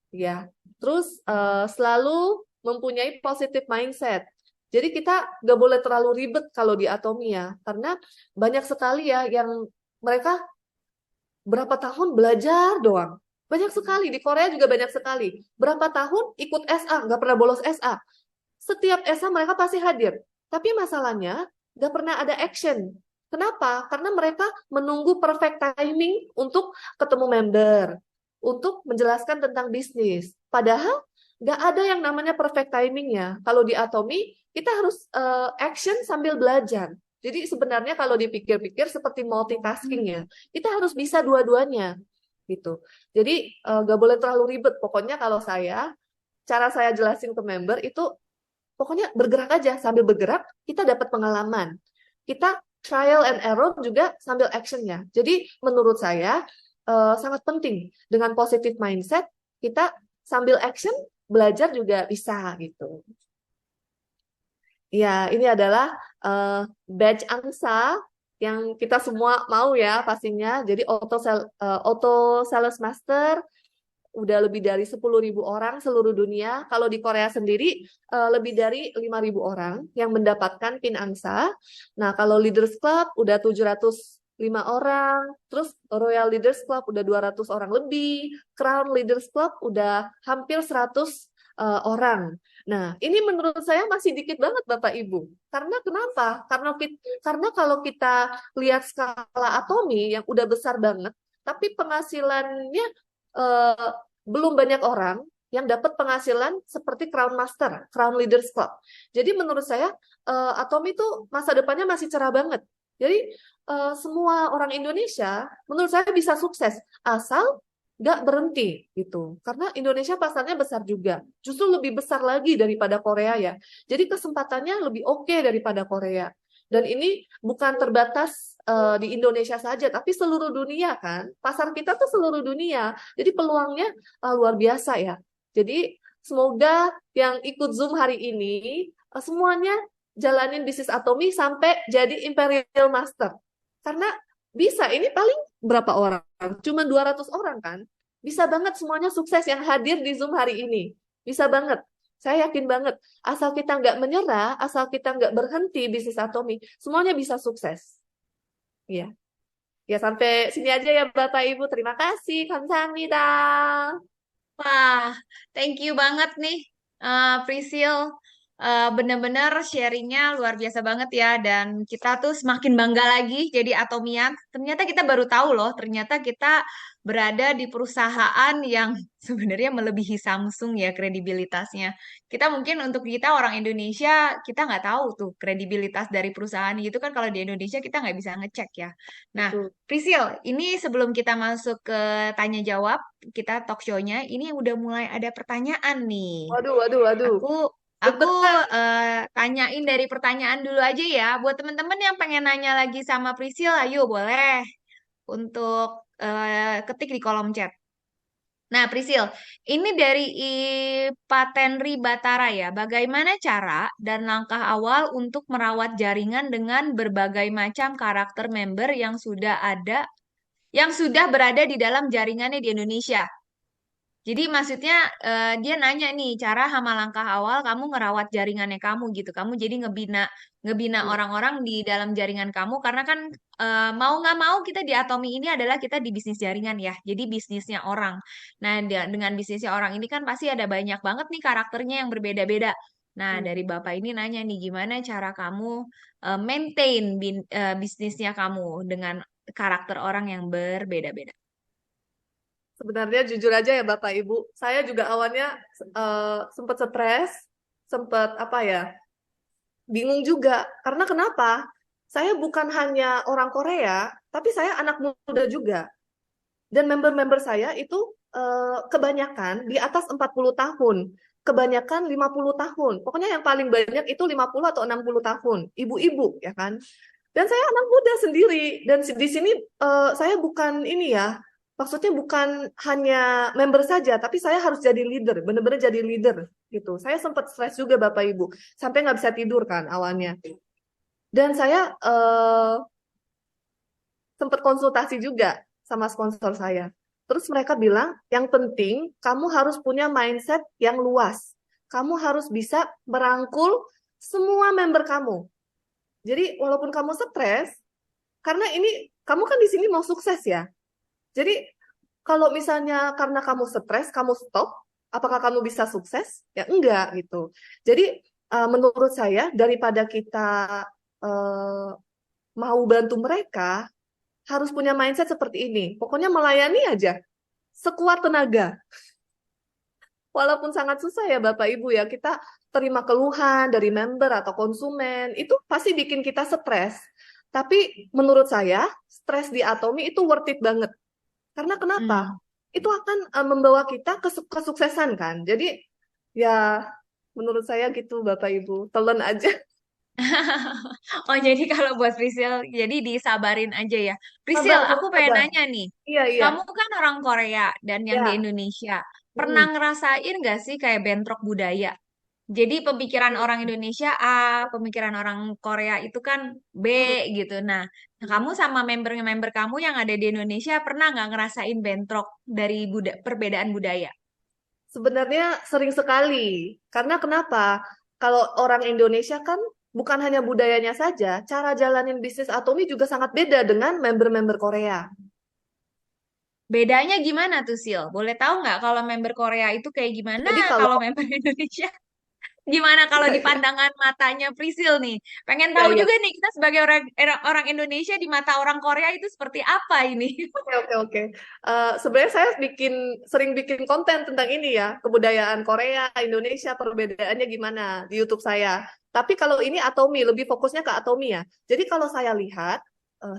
Ya. Terus selalu mempunyai positive mindset. Jadi kita nggak boleh terlalu ribet kalau di Atomy ya, karena banyak sekali ya yang mereka berapa tahun belajar doang. Banyak sekali, di Korea juga banyak sekali. Berapa tahun ikut SA, nggak pernah bolos SA. Setiap SA mereka pasti hadir. Tapi masalahnya nggak pernah ada action. Kenapa? Karena mereka menunggu perfect timing untuk ketemu member, untuk menjelaskan tentang bisnis. Padahal nggak ada yang namanya perfect timing ya. Kalau di Atomy, kita harus action sambil belajar. Jadi sebenarnya kalau dipikir-pikir seperti multitasking ya. Kita harus bisa dua-duanya gitu. Jadi nggak boleh terlalu ribet. Pokoknya kalau cara saya jelasin ke member itu pokoknya bergerak aja. Sambil bergerak kita dapat pengalaman. Kita trial and error juga sambil actionnya. Jadi menurut saya sangat penting dengan positive mindset kita sambil action belajar juga bisa gitu. Ya, ini adalah badge angsa yang kita semua mau ya pastinya. Jadi auto sales master udah lebih dari 10.000 orang seluruh dunia. Kalau di Korea sendiri lebih dari 5.000 orang yang mendapatkan PIN angsa. Nah, kalau Leaders Club udah 705 orang, terus Royal Leaders Club udah 200 orang lebih, Crown Leaders Club udah hampir 100 orang. Nah, ini menurut saya masih dikit banget Bapak Ibu. Karena kenapa? Karena kalau kita lihat skala Atomy yang udah besar banget, tapi penghasilannya belum banyak orang, yang dapat penghasilan seperti Crown Master, Crown Leaders Club. Jadi menurut saya Atomi itu masa depannya masih cerah banget. Jadi semua orang Indonesia menurut saya bisa sukses asal nggak berhenti gitu. Karena Indonesia pasarnya besar juga, justru lebih besar lagi daripada Korea ya. Jadi kesempatannya lebih oke daripada Korea. Dan ini bukan terbatas di Indonesia saja, tapi seluruh dunia kan. Pasar kita tuh seluruh dunia. Jadi peluangnya luar biasa ya. Jadi semoga yang ikut Zoom hari ini semuanya jalanin bisnis Atomi sampai jadi Imperial Master. Karena bisa, ini paling berapa orang? Cuma 200 orang kan? Bisa banget semuanya sukses yang hadir di Zoom hari ini. Bisa banget. Saya yakin banget. Asal kita nggak menyerah, asal kita nggak berhenti bisnis Atomi, semuanya bisa sukses. Iya. Ya sampai sini aja ya Bapak Ibu. Terima kasih. Kamsahamnida. Wah, thank you banget nih, Prisil. Bener-bener sharingnya luar biasa banget ya. Dan kita tuh semakin bangga lagi jadi Atomian. Ternyata kita baru tahu loh, ternyata kita berada di perusahaan yang sebenarnya melebihi Samsung ya kredibilitasnya. Kita mungkin untuk kita orang Indonesia, kita nggak tahu tuh kredibilitas dari perusahaan itu kan kalau di Indonesia kita nggak bisa ngecek ya. Nah, Betul. Prisil, ini sebelum kita masuk ke tanya jawab, kita talk show-nya, ini udah mulai ada pertanyaan nih. Waduh, waduh, waduh. Aku aku Deg-degan. tanyain dari pertanyaan dulu aja ya. Buat teman-teman yang pengen nanya lagi sama Prisil, ayo boleh untuk ketik di kolom chat. Nah, Prisil, ini dari Patenri Batara ya. Bagaimana cara dan langkah awal untuk merawat jaringan dengan berbagai macam karakter member yang sudah berada di dalam jaringannya di Indonesia? Jadi maksudnya dia nanya nih cara sama langkah awal kamu ngerawat jaringannya kamu gitu. Kamu jadi ngebina ngebina orang-orang di dalam jaringan kamu karena kan mau nggak mau kita di Atomi ini adalah kita di bisnis jaringan ya. Jadi bisnisnya orang. Nah dengan bisnisnya orang ini kan pasti ada banyak banget nih karakternya yang berbeda-beda. Nah dari Bapak ini nanya nih gimana cara kamu maintain bisnisnya kamu dengan karakter orang yang berbeda-beda. Sebenarnya jujur aja ya Bapak Ibu, saya juga awalnya sempat stres, sempat apa ya, bingung juga. Karena kenapa? Saya bukan hanya orang Korea, tapi saya anak muda juga. Dan member-member saya itu kebanyakan di atas 40 tahun, kebanyakan 50 tahun. Pokoknya yang paling banyak itu 50 atau 60 tahun, ibu-ibu ya kan. Dan saya anak muda sendiri, dan di sini saya bukan ini ya, maksudnya bukan hanya member saja, tapi saya harus jadi leader, benar-benar jadi leader gitu. Saya sempat stres juga Bapak Ibu, sampai nggak bisa tidur kan awalnya. Dan saya sempat konsultasi juga sama sponsor saya. Terus mereka bilang, yang penting kamu harus punya mindset yang luas. Kamu harus bisa merangkul semua member kamu. Jadi walaupun kamu stres, karena ini kamu kan di sini mau sukses ya. Jadi kalau misalnya karena kamu stres, kamu stop, apakah kamu bisa sukses? Ya enggak gitu. Jadi menurut saya daripada kita mau bantu mereka, harus punya mindset seperti ini. Pokoknya melayani aja, sekuat tenaga. Walaupun sangat susah ya Bapak Ibu ya, kita terima keluhan dari member atau konsumen, itu pasti bikin kita stres. Tapi menurut saya, stres di Atomi itu worth it banget. Karena kenapa? Itu akan membawa kita ke kesuksesan kan. Jadi ya menurut saya gitu Bapak Ibu, telan aja. Oh, jadi kalau buat Prisil, jadi disabarin aja ya. Prisil, Sabar, aku harus pengen sabar. nanya nih. Iya, iya. Kamu kan orang Korea dan yang di Ya. Indonesia. Pernah Mm. ngerasain gak sih kayak bentrok budaya? Jadi pemikiran orang Indonesia A, pemikiran orang Korea itu kan B Mm. gitu. Nah, kamu sama member-member kamu yang ada di Indonesia pernah nggak ngerasain bentrok dari perbedaan budaya? Sebenarnya sering sekali. Karena kenapa? Kalau orang Indonesia kan bukan hanya budayanya saja, cara jalanin bisnis Atomi juga sangat beda dengan member-member Korea. Bedanya gimana tuh, Sil? Boleh tahu nggak kalau member Korea itu kayak gimana Jadi kalau kalau member Indonesia? Gimana kalau Iya, di iya. pandangan matanya Prisil nih? Pengen Iya, tahu iya. juga nih kita sebagai orang Indonesia di mata orang Korea itu seperti apa ini? Oke, oke, oke. Sebenarnya saya sering bikin konten tentang ini ya, kebudayaan Korea, Indonesia, perbedaannya gimana di YouTube saya. Tapi kalau ini Atomi, lebih fokusnya ke Atomi ya. Jadi kalau saya lihat,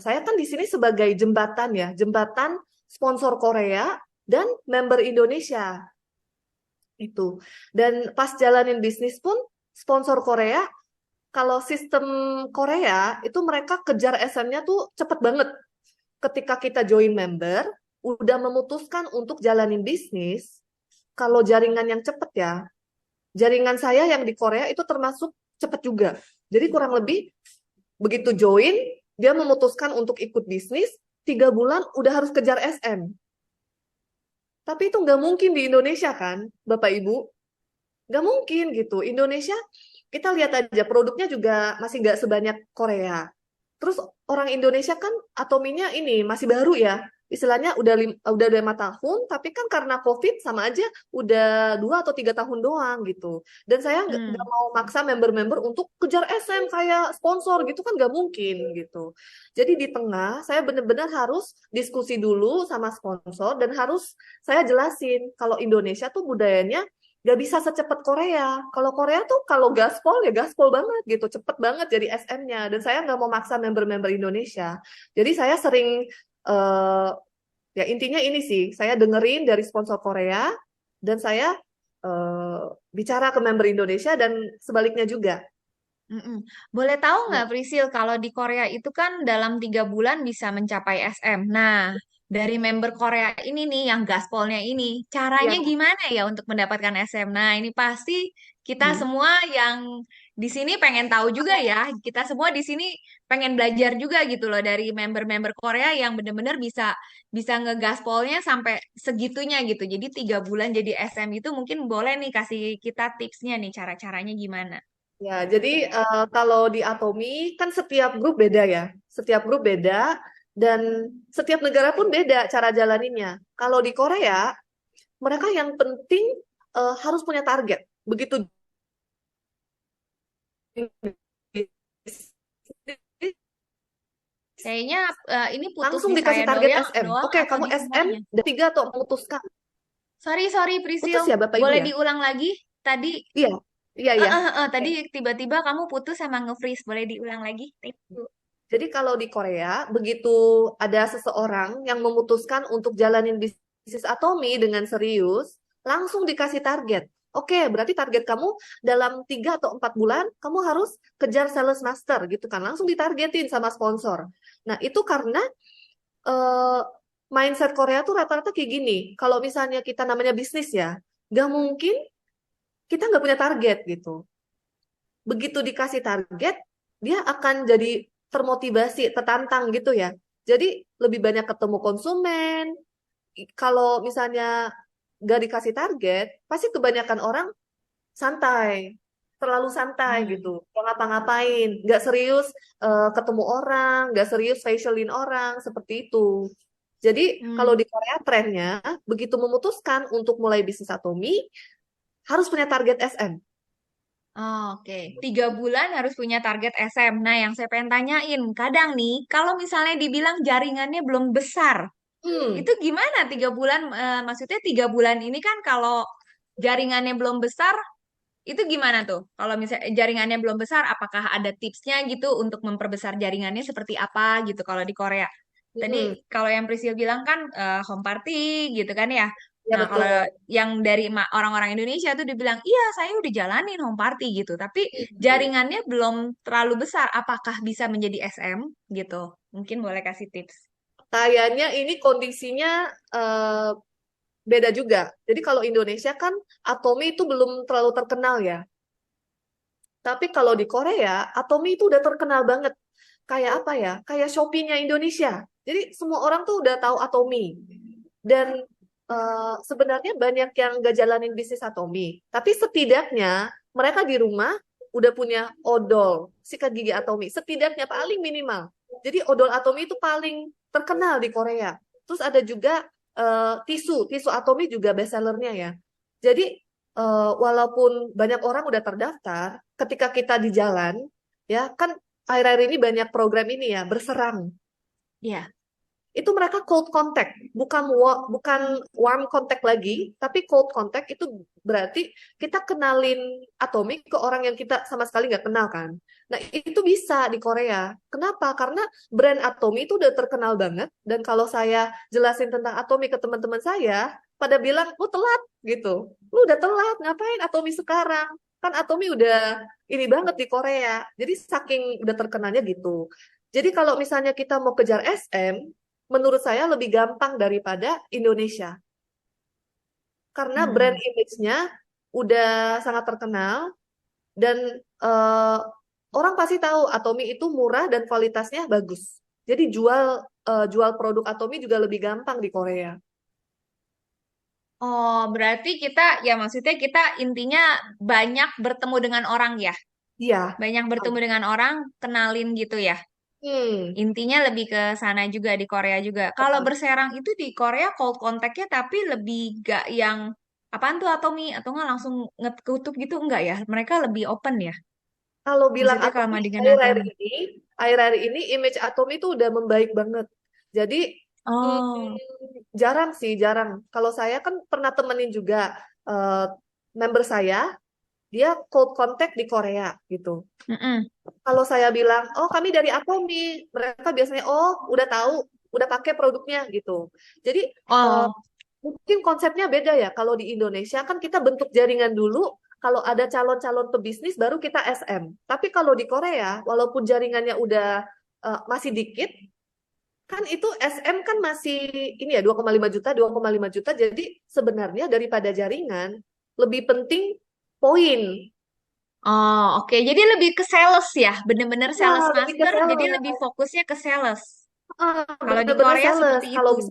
saya kan di sini sebagai jembatan ya, jembatan sponsor Korea dan member Indonesia itu. Dan pas jalanin bisnis pun sponsor Korea, kalau sistem Korea itu mereka kejar SM-nya tuh cepet banget. Ketika kita join member, udah memutuskan untuk jalanin bisnis, kalau jaringan yang cepet ya, jaringan saya yang di Korea itu termasuk cepet juga. Jadi kurang lebih begitu join, dia memutuskan untuk ikut bisnis, 3 bulan udah harus kejar SM. Tapi itu nggak mungkin di Indonesia kan, Bapak Ibu? Nggak mungkin gitu. Indonesia, kita lihat aja produknya juga masih nggak sebanyak Korea. Terus orang Indonesia kan Atominya ini masih baru ya. Istilahnya udah 5 tahun, tapi kan karena COVID sama aja udah 2 atau 3 tahun doang gitu. Dan saya nggak mau maksa member-member untuk kejar SM kayak sponsor gitu kan nggak mungkin gitu. Jadi di tengah saya benar-benar harus diskusi dulu sama sponsor dan harus saya jelasin kalau Indonesia tuh budayanya nggak bisa secepat Korea. Kalau Korea tuh kalau gaspol ya gaspol banget gitu, cepet banget jadi SM-nya. Dan saya nggak mau maksa member-member Indonesia. Jadi saya sering ya intinya ini sih, saya dengerin dari sponsor Korea dan saya eh, bicara ke member Indonesia dan sebaliknya juga. Mm-mm. Boleh tahu Ya, nggak, Prisil, kalau di Korea itu kan dalam 3 bulan bisa mencapai SM. Nah, dari member Korea ini nih, yang gaspolnya ini, caranya ya. gimana ya untuk mendapatkan SM? Nah, ini pasti kita Hmm. semua yang di sini pengen tahu juga ya. Kita semua di sini pengen belajar juga gitu loh dari member-member Korea yang bener-bener bisa bisa ngegaspolnya sampai segitunya gitu. Jadi 3 bulan jadi SM itu mungkin boleh nih kasih kita tipsnya nih, cara-caranya gimana? Ya, jadi kalau di Atomi kan setiap grup beda ya, setiap grup beda dan setiap negara pun beda cara jalaninnya. Kalau di Korea, mereka yang penting harus punya target. Begitu Kayaknya ini putus langsung di saya dikasih target doang, SM. doang Oke, atau kamu di SM semuanya. dan 3 atau memutuskan. Sorry, Prisil. Putus ya Bapak Ibu Boleh ya? diulang lagi? Tadi, Iya, iya, iya. Oke. tadi tiba-tiba kamu putus sama nge-freeze. Boleh diulang lagi? Thank you. Jadi kalau di Korea, begitu ada seseorang yang memutuskan untuk jalanin bisnis Atomi dengan serius, langsung dikasih target. Oke, berarti target kamu dalam 3 atau 4 bulan, kamu harus kejar sales master gitu kan. Langsung ditargetin sama sponsor. Nah, itu karena eh, mindset Korea tuh rata-rata kayak gini. Kalau misalnya kita namanya bisnis ya, nggak mungkin kita nggak punya target gitu. Begitu dikasih target, dia akan jadi termotivasi, tertantang gitu ya. Jadi lebih banyak ketemu konsumen. Kalau misalnya nggak dikasih target, pasti kebanyakan orang santai, terlalu santai Hmm. gitu. Nggak ngapa-ngapain, nggak serius ketemu orang, nggak serius facialin orang, seperti itu. Jadi kalau Hmm. di Korea trennya, begitu memutuskan untuk mulai bisnis Atomi, harus punya target SM. Oke, 3 bulan harus punya target SM. Nah, yang saya pengen tanyain, kadang nih, kalau misalnya dibilang jaringannya belum besar, Hmm. itu gimana 3 bulan? Maksudnya 3 bulan ini kan kalau jaringannya belum besar, itu gimana tuh? Kalau misalnya jaringannya belum besar, apakah ada tipsnya gitu untuk memperbesar jaringannya seperti apa gitu kalau di Korea? Tadi Hmm. kalau yang Priscil bilang kan home party gitu kan ya. Ya Nah, kalau betul. yang dari orang-orang Indonesia tuh dibilang, iya saya udah jalanin home party gitu. Tapi Hmm. jaringannya belum terlalu besar. Apakah bisa menjadi SM gitu? Mungkin boleh kasih tips. Kayaknya ini kondisinya beda juga. Jadi kalau Indonesia kan Atomi itu belum terlalu terkenal ya. Tapi kalau di Korea, Atomi itu udah terkenal banget. Kayak apa ya? Kayak Shopee-nya Indonesia. Jadi semua orang tuh udah tahu Atomi. Dan sebenarnya banyak yang gak jalanin bisnis Atomi. Tapi setidaknya mereka di rumah udah punya odol sikat gigi Atomi. Setidaknya paling minimal. Jadi odol Atomi itu paling terkenal di Korea. Terus ada juga tisu Atomi juga best sellernya ya. Jadi walaupun banyak orang udah terdaftar, ketika kita di jalan, ya kan akhir-akhir ini banyak program ini ya, berserang. Iya. Itu mereka cold contact, bukan warm contact lagi, tapi cold contact itu berarti kita kenalin Atomi ke orang yang kita sama sekali nggak kenal kan. Nah itu bisa di Korea. Kenapa? Karena brand Atomi itu udah terkenal banget, dan kalau saya jelasin tentang Atomi ke teman-teman saya, pada bilang, lu telat gitu. Lu udah telat, ngapain Atomi sekarang? Kan Atomi udah ini banget di Korea. Jadi saking udah terkenalnya gitu. Jadi kalau misalnya kita mau kejar SM, menurut saya lebih gampang daripada Indonesia. Karena brand Hmm. image-nya udah sangat terkenal, dan eh, orang pasti tahu Atomi itu murah dan kualitasnya bagus. Jadi jual produk Atomi juga lebih gampang di Korea. Oh, berarti kita, ya maksudnya kita intinya banyak bertemu dengan orang ya. Iya. Banyak bertemu dengan orang, kenalin gitu ya. Hmm. Intinya lebih ke sana juga di Korea juga. Kalau berserang itu di Korea cold contact-nya tapi lebih gak yang apaan tuh Atomi atau nggak langsung ngetutup gitu enggak ya? Mereka lebih open ya. Kalau bilang Maksudnya kalau Atomi, sama dengan akhir-akhir Atomi. ini, akhir-akhir ini image Atomi itu udah membaik banget. Jadi Oh, jarang sih, jarang. Kalau saya kan pernah temenin juga eh, member saya, dia cold contact di Korea gitu. mm-mm. Kalau saya bilang, oh kami dari Atomi, mereka biasanya, oh udah tahu, udah pakai produknya gitu. Jadi eh, Oh, mungkin konsepnya beda ya. Kalau di Indonesia kan kita bentuk jaringan dulu, kalau ada calon-calon pebisnis baru kita SM. Tapi kalau di Korea, walaupun jaringannya udah masih dikit, kan itu SM kan masih ini ya 2,5 juta, 2,5 juta. Jadi sebenarnya daripada jaringan, lebih penting poin. oh, oke. Jadi lebih ke sales ya, bener-bener Ya, sales lebih ke master. Jadi lebih sales. fokusnya ke sales. Kalau di Bener-bener Korea sales. seperti Kalau itu.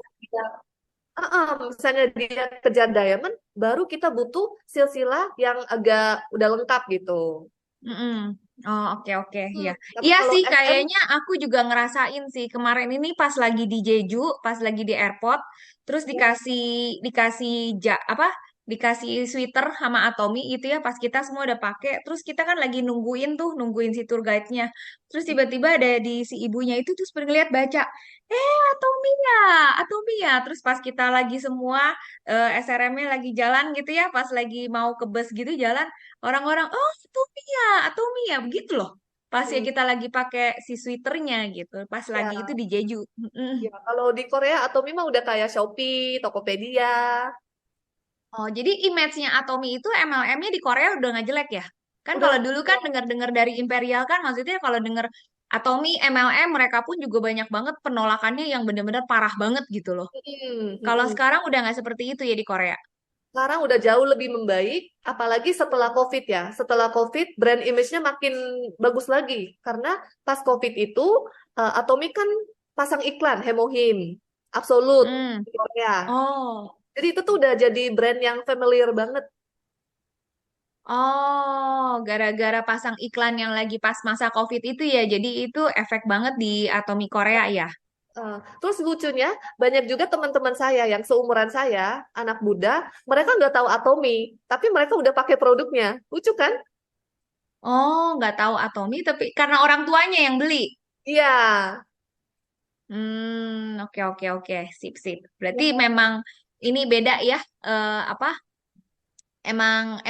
misalnya dia kejar diamond, baru kita butuh silsilah yang agak udah lengkap gitu. Mm-mm. Oh, oke oke ya. Tapi Iya kalau sih SM, kayaknya aku juga ngerasain sih kemarin ini pas lagi di Jeju, pas lagi di airport, terus dikasih dikasih apa? Dikasih sweater sama Atomi gitu ya pas kita semua udah pakai, terus kita kan lagi nungguin si tour guide-nya. Terus tiba-tiba ada di si ibunya itu terus ngeliat baca, Atomi ya, Atomi ya. Terus pas kita lagi semua SRM-nya lagi jalan gitu ya, pas lagi mau ke bus gitu jalan, orang-orang, oh Atomi ya, begitu loh. Pas ya hmm, kita lagi pakai si sweaternya gitu, pas lagi itu ya, di Jeju. Mm-mm. ya kalau di Korea Atomi mah udah kayak Shopee, Tokopedia. Oh, jadi image-nya Atomi itu MLM-nya di Korea udah nggak jelek ya? Kan Udah, kalau dulu kan dengar-dengar dari Imperial kan, maksudnya kalau dengar Atomi, MLM, mereka pun juga banyak banget penolakannya yang benar-benar parah banget gitu loh. Kalau sekarang udah nggak seperti itu ya di Korea. sekarang udah jauh lebih membaik, apalagi setelah COVID ya. Setelah COVID, brand image-nya makin bagus lagi. Karena pas COVID itu, Atomi kan pasang iklan, Hemohim, Absolut, Hmm. di Korea. Oh, Jadi itu tuh udah jadi brand yang familiar banget. oh, gara-gara pasang iklan yang lagi pas masa COVID itu ya, jadi itu efek banget di Atomi Korea ya. Terus lucunya, banyak juga teman-teman saya yang seumuran saya, anak muda, mereka nggak tahu Atomi, tapi mereka udah pakai produknya. Lucu kan? Oh, nggak tahu Atomi, tapi karena orang tuanya yang beli. Iya. Oke oke oke, sip sip. Berarti memang ini beda ya, apa? Emang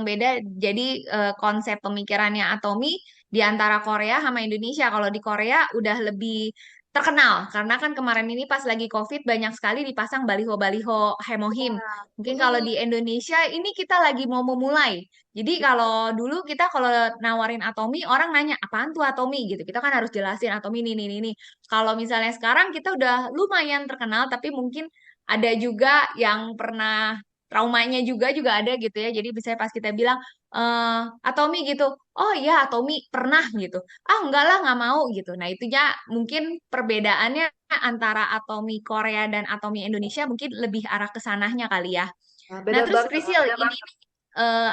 beda. Jadi konsep pemikirannya Atomi di antara Korea sama Indonesia. Kalau di Korea udah lebih terkenal karena kan kemarin ini pas lagi COVID banyak sekali dipasang baliho-baliho Hemohim. Mungkin kalau Mm-mm. di Indonesia ini kita lagi mau memulai. Jadi kalau dulu kita kalau nawarin Atomi orang nanya apaan tuh Atomi gitu. Kita kan harus jelasin Atomi ini. Kalau misalnya sekarang kita udah lumayan terkenal tapi mungkin ada juga yang pernah traumanya juga ada gitu ya. Jadi misalnya pas kita bilang Atomi gitu, oh iya Atomi pernah gitu. Ah enggak lah nggak mau gitu. Nah itunya mungkin perbedaannya antara Atomi Korea dan Atomi Indonesia mungkin lebih arah ke sananya kali ya. Nah, Nah beda terus banget. Prisil ini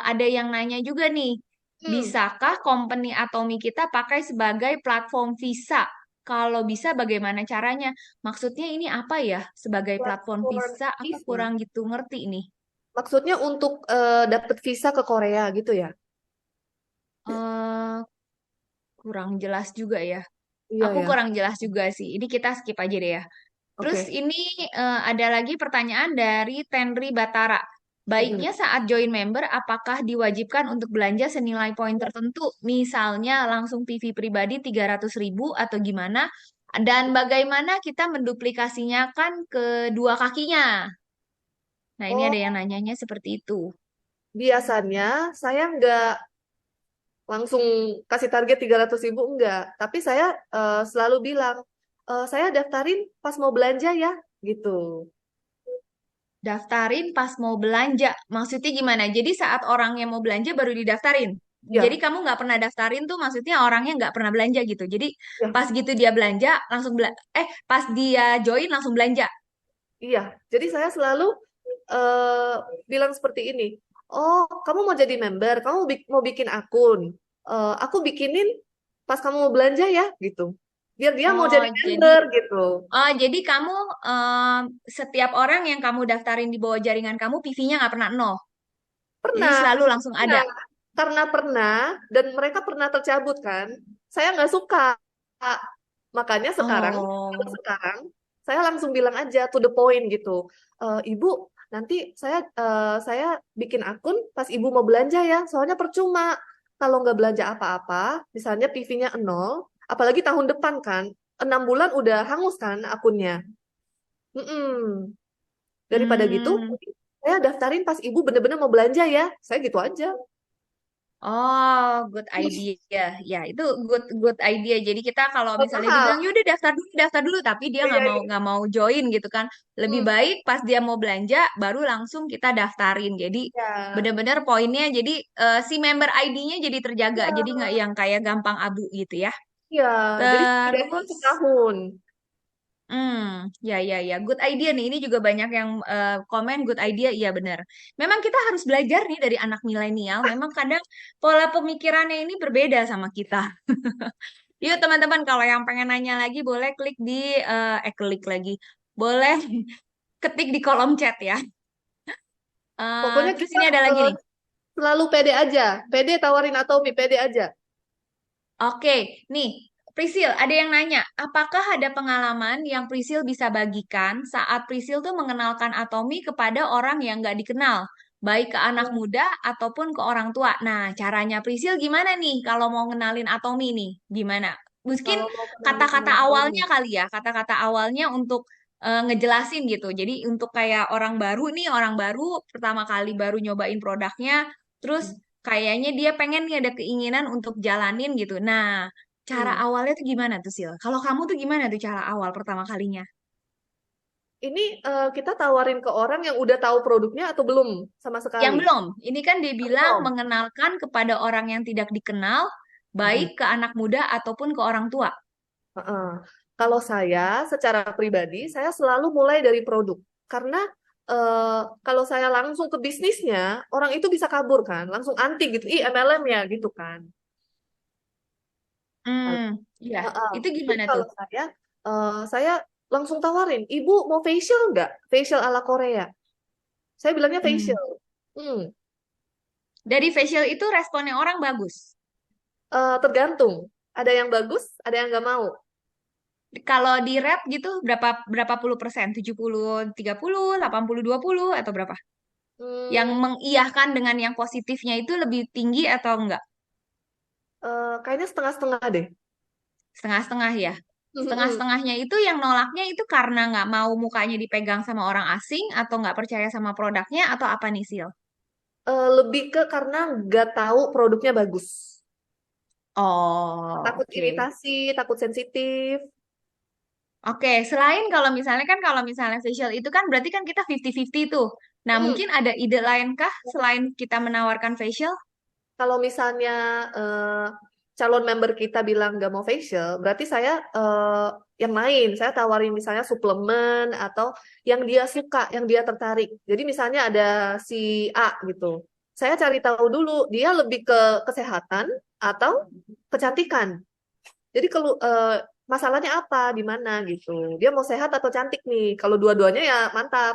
ada yang nanya juga nih, Hmm. bisakah company Atomi kita pakai sebagai platform visa? Kalau bisa bagaimana caranya? Maksudnya ini apa ya? Sebagai platform Platform visa apa visa. kurang gitu ngerti nih? Maksudnya untuk dapat visa ke Korea gitu ya? Eh, kurang jelas juga ya. Iya Aku ya. kurang jelas juga sih. Ini kita skip aja deh ya. Terus Oke. ini ada lagi pertanyaan dari Tenri Batara. Mm-mm. Baiknya saat join member, apakah diwajibkan untuk belanja senilai poin tertentu? Misalnya langsung PV pribadi 300.000 atau gimana? Dan bagaimana kita menduplikasinya kan ke dua kakinya? Nah, ini ada Oh, yang nanyanya seperti itu. biasanya saya nggak langsung kasih target 300.000 enggak. Tapi saya selalu bilang, saya daftarin pas mau belanja ya, gitu. Daftarin pas mau belanja. Maksudnya gimana? Jadi saat orangnya mau belanja baru didaftarin. Jadi Ya, kamu nggak pernah daftarin tuh maksudnya orangnya nggak pernah belanja gitu. Jadi ya, pas gitu dia belanja langsung pas dia join langsung belanja. iya. Jadi saya selalu eh, bilang seperti ini. Oh, kamu mau jadi member, kamu mau bikin akun. Aku bikinin pas kamu mau belanja ya, gitu. Biar dia mau Oh, jadi jadi member gitu. jadi kamu setiap orang yang kamu daftarin di bawah jaringan kamu PV-nya nggak pernah nol. Jadi Pernah, selalu langsung ada. nah, karena pernah dan mereka pernah tercabut kan. Saya nggak suka. Makanya sekarang, kalau Oh. sekarang saya langsung bilang aja to the point gitu. Ibu, nanti saya bikin akun pas ibu mau belanja ya. Soalnya percuma kalau nggak belanja apa-apa, misalnya PV-nya nol, apalagi tahun depan kan, 6 bulan udah hangus kan akunnya. Mm-mm. Daripada gitu, Hmm. saya daftarin pas ibu bener-bener mau belanja ya. Saya gitu aja. Oh, good idea. Ya, itu good good idea. Jadi kita kalau Nggak misalnya mahal. dibilang yaudah daftar dulu, tapi dia Iya, iya. nggak mau join gitu kan. Lebih Hmm, baik pas dia mau belanja baru langsung kita daftarin. Jadi ya. benar-benar poinnya jadi si member ID-nya jadi terjaga. Jadi Iya, nggak yang kayak gampang abu gitu ya. iya. Jadi setidaknya Terus setahun. ya, good idea nih. Ini juga banyak yang komen good idea. Iya benar. Memang kita harus belajar nih dari anak milenial. Memang kadang pola pemikirannya ini berbeda sama kita. Yuk teman-teman, kalau yang pengen nanya lagi boleh klik di klik lagi. Boleh ketik di kolom chat ya. Pokoknya Terus kita ini ada lagi nih. selalu pede aja. Pede tawarin Atomi, pede aja. Oke, nih Prisil, ada yang nanya, apakah ada pengalaman yang Prisil bisa bagikan saat Prisil tuh mengenalkan Atomi kepada orang yang nggak dikenal, baik ke anak muda ataupun ke orang tua. Nah, caranya Prisil gimana nih kalau mau ngenalin Atomi nih? Gimana? Mungkin Kalau mau kenalin kata-kata Atomi. awalnya kali ya, kata-kata awalnya untuk ngejelasin gitu. Jadi untuk kayak orang baru nih, orang baru pertama kali baru nyobain produknya, terus kayaknya dia pengen nih ada keinginan untuk jalanin gitu. Nah, cara Hmm. awalnya tuh gimana tuh Sil? Kalau kamu tuh gimana tuh cara awal pertama kalinya? Ini kita tawarin ke orang yang udah tahu produknya atau belum sama Yang sekali? belum, ini kan dibilang Belum. mengenalkan kepada orang yang tidak dikenal, baik Mm-mm. ke anak muda ataupun ke orang tua. Heeh. Kalau saya secara pribadi, saya selalu mulai dari produk. Karena kalau saya langsung ke bisnisnya, orang itu bisa kabur kan, langsung anti gitu. Ih, MLM ya gitu kan. Iya, Heeh. itu Jadi gimana tuh? kalau saya langsung tawarin, Ibu mau facial nggak? Facial ala Korea. Saya bilangnya Hmm. facial. Hmm, Dari facial itu responnya orang bagus. tergantung. Ada yang bagus, ada yang nggak mau. Kalau di rate gitu berapa berapa puluh persen? 70 30, 80 20 atau berapa? Yang Hmm, mengiyahkan dengan yang positifnya itu lebih tinggi atau enggak? kayaknya setengah-setengah deh. Setengah-setengah ya. Hmm, Setengah-setengahnya itu yang nolaknya itu karena nggak mau mukanya dipegang sama orang asing atau nggak percaya sama produknya atau apa nih Sil? lebih ke karena nggak tahu produknya bagus. Oh, Takut oke. iritasi, takut sensitif. Oke, selain kalau misalnya facial itu kan berarti kan kita 50-50 tuh. Nah, Hmm, mungkin ada ide lainkah selain kita menawarkan facial? Kalau misalnya eh, calon member kita bilang nggak mau facial, berarti saya yang lain. Saya tawarin misalnya suplemen atau yang dia suka, yang dia tertarik. Jadi misalnya ada si A gitu. Saya cari tahu dulu dia lebih ke kesehatan atau kecantikan. Jadi kalau masalahnya apa, di mana gitu. Dia mau sehat atau cantik nih. Kalau dua-duanya ya mantap.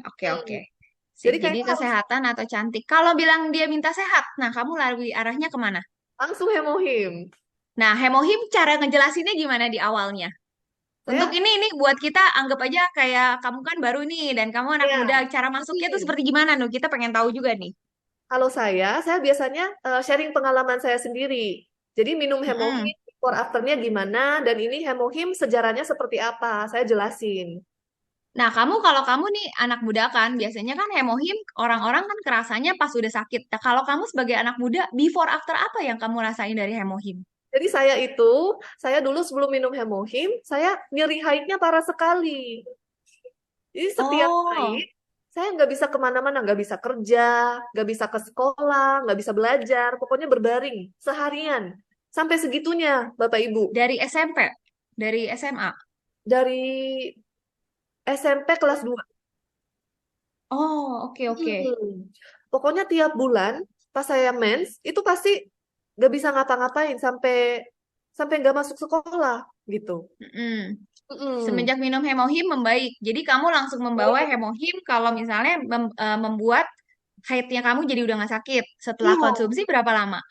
Oke, oke. Hmm. Sip, Jadi jadi kayaknya harus kesehatan atau cantik. Kalau bilang dia minta sehat, nah kamu lari arahnya kemana? langsung hemohim. Nah, hemohim cara ngejelasinnya gimana di awalnya? Untuk Saya ini buat kita anggap aja kayak kamu kan baru nih dan kamu anak ya, muda, cara masuknya tuh hmm. seperti gimana Nuh? Kita pengen tahu juga nih. Kalau saya biasanya sharing pengalaman saya sendiri. Jadi minum Mm-mm. hemohim, before afternya gimana, dan ini hemohim sejarahnya seperti apa, saya jelasin. Nah, kalau kamu nih anak muda kan, biasanya kan hemohim orang-orang kan kerasanya pas udah sakit. Nah, kalau kamu sebagai anak muda, before after apa yang kamu rasain dari hemohim? Jadi saya dulu sebelum minum hemohim, saya nyeri haidnya parah sekali. Jadi setiap Oh, haid, saya nggak bisa kemana-mana, nggak bisa kerja, nggak bisa ke sekolah, nggak bisa belajar, pokoknya berbaring seharian. Sampai segitunya, Bapak Ibu. dari SMP, dari SMA. Dari SMP kelas 2. Oh, oke, oke. Pokoknya tiap bulan pas saya mens itu pasti nggak bisa ngapa-ngapain sampai sampai nggak masuk sekolah gitu. Mm-mm. Mm-mm. Semenjak minum hemohim membaik. Jadi kamu langsung membawa Baik. hemohim kalau misalnya membuat haidnya kamu jadi udah nggak sakit. Setelah Iya, konsumsi berapa lama?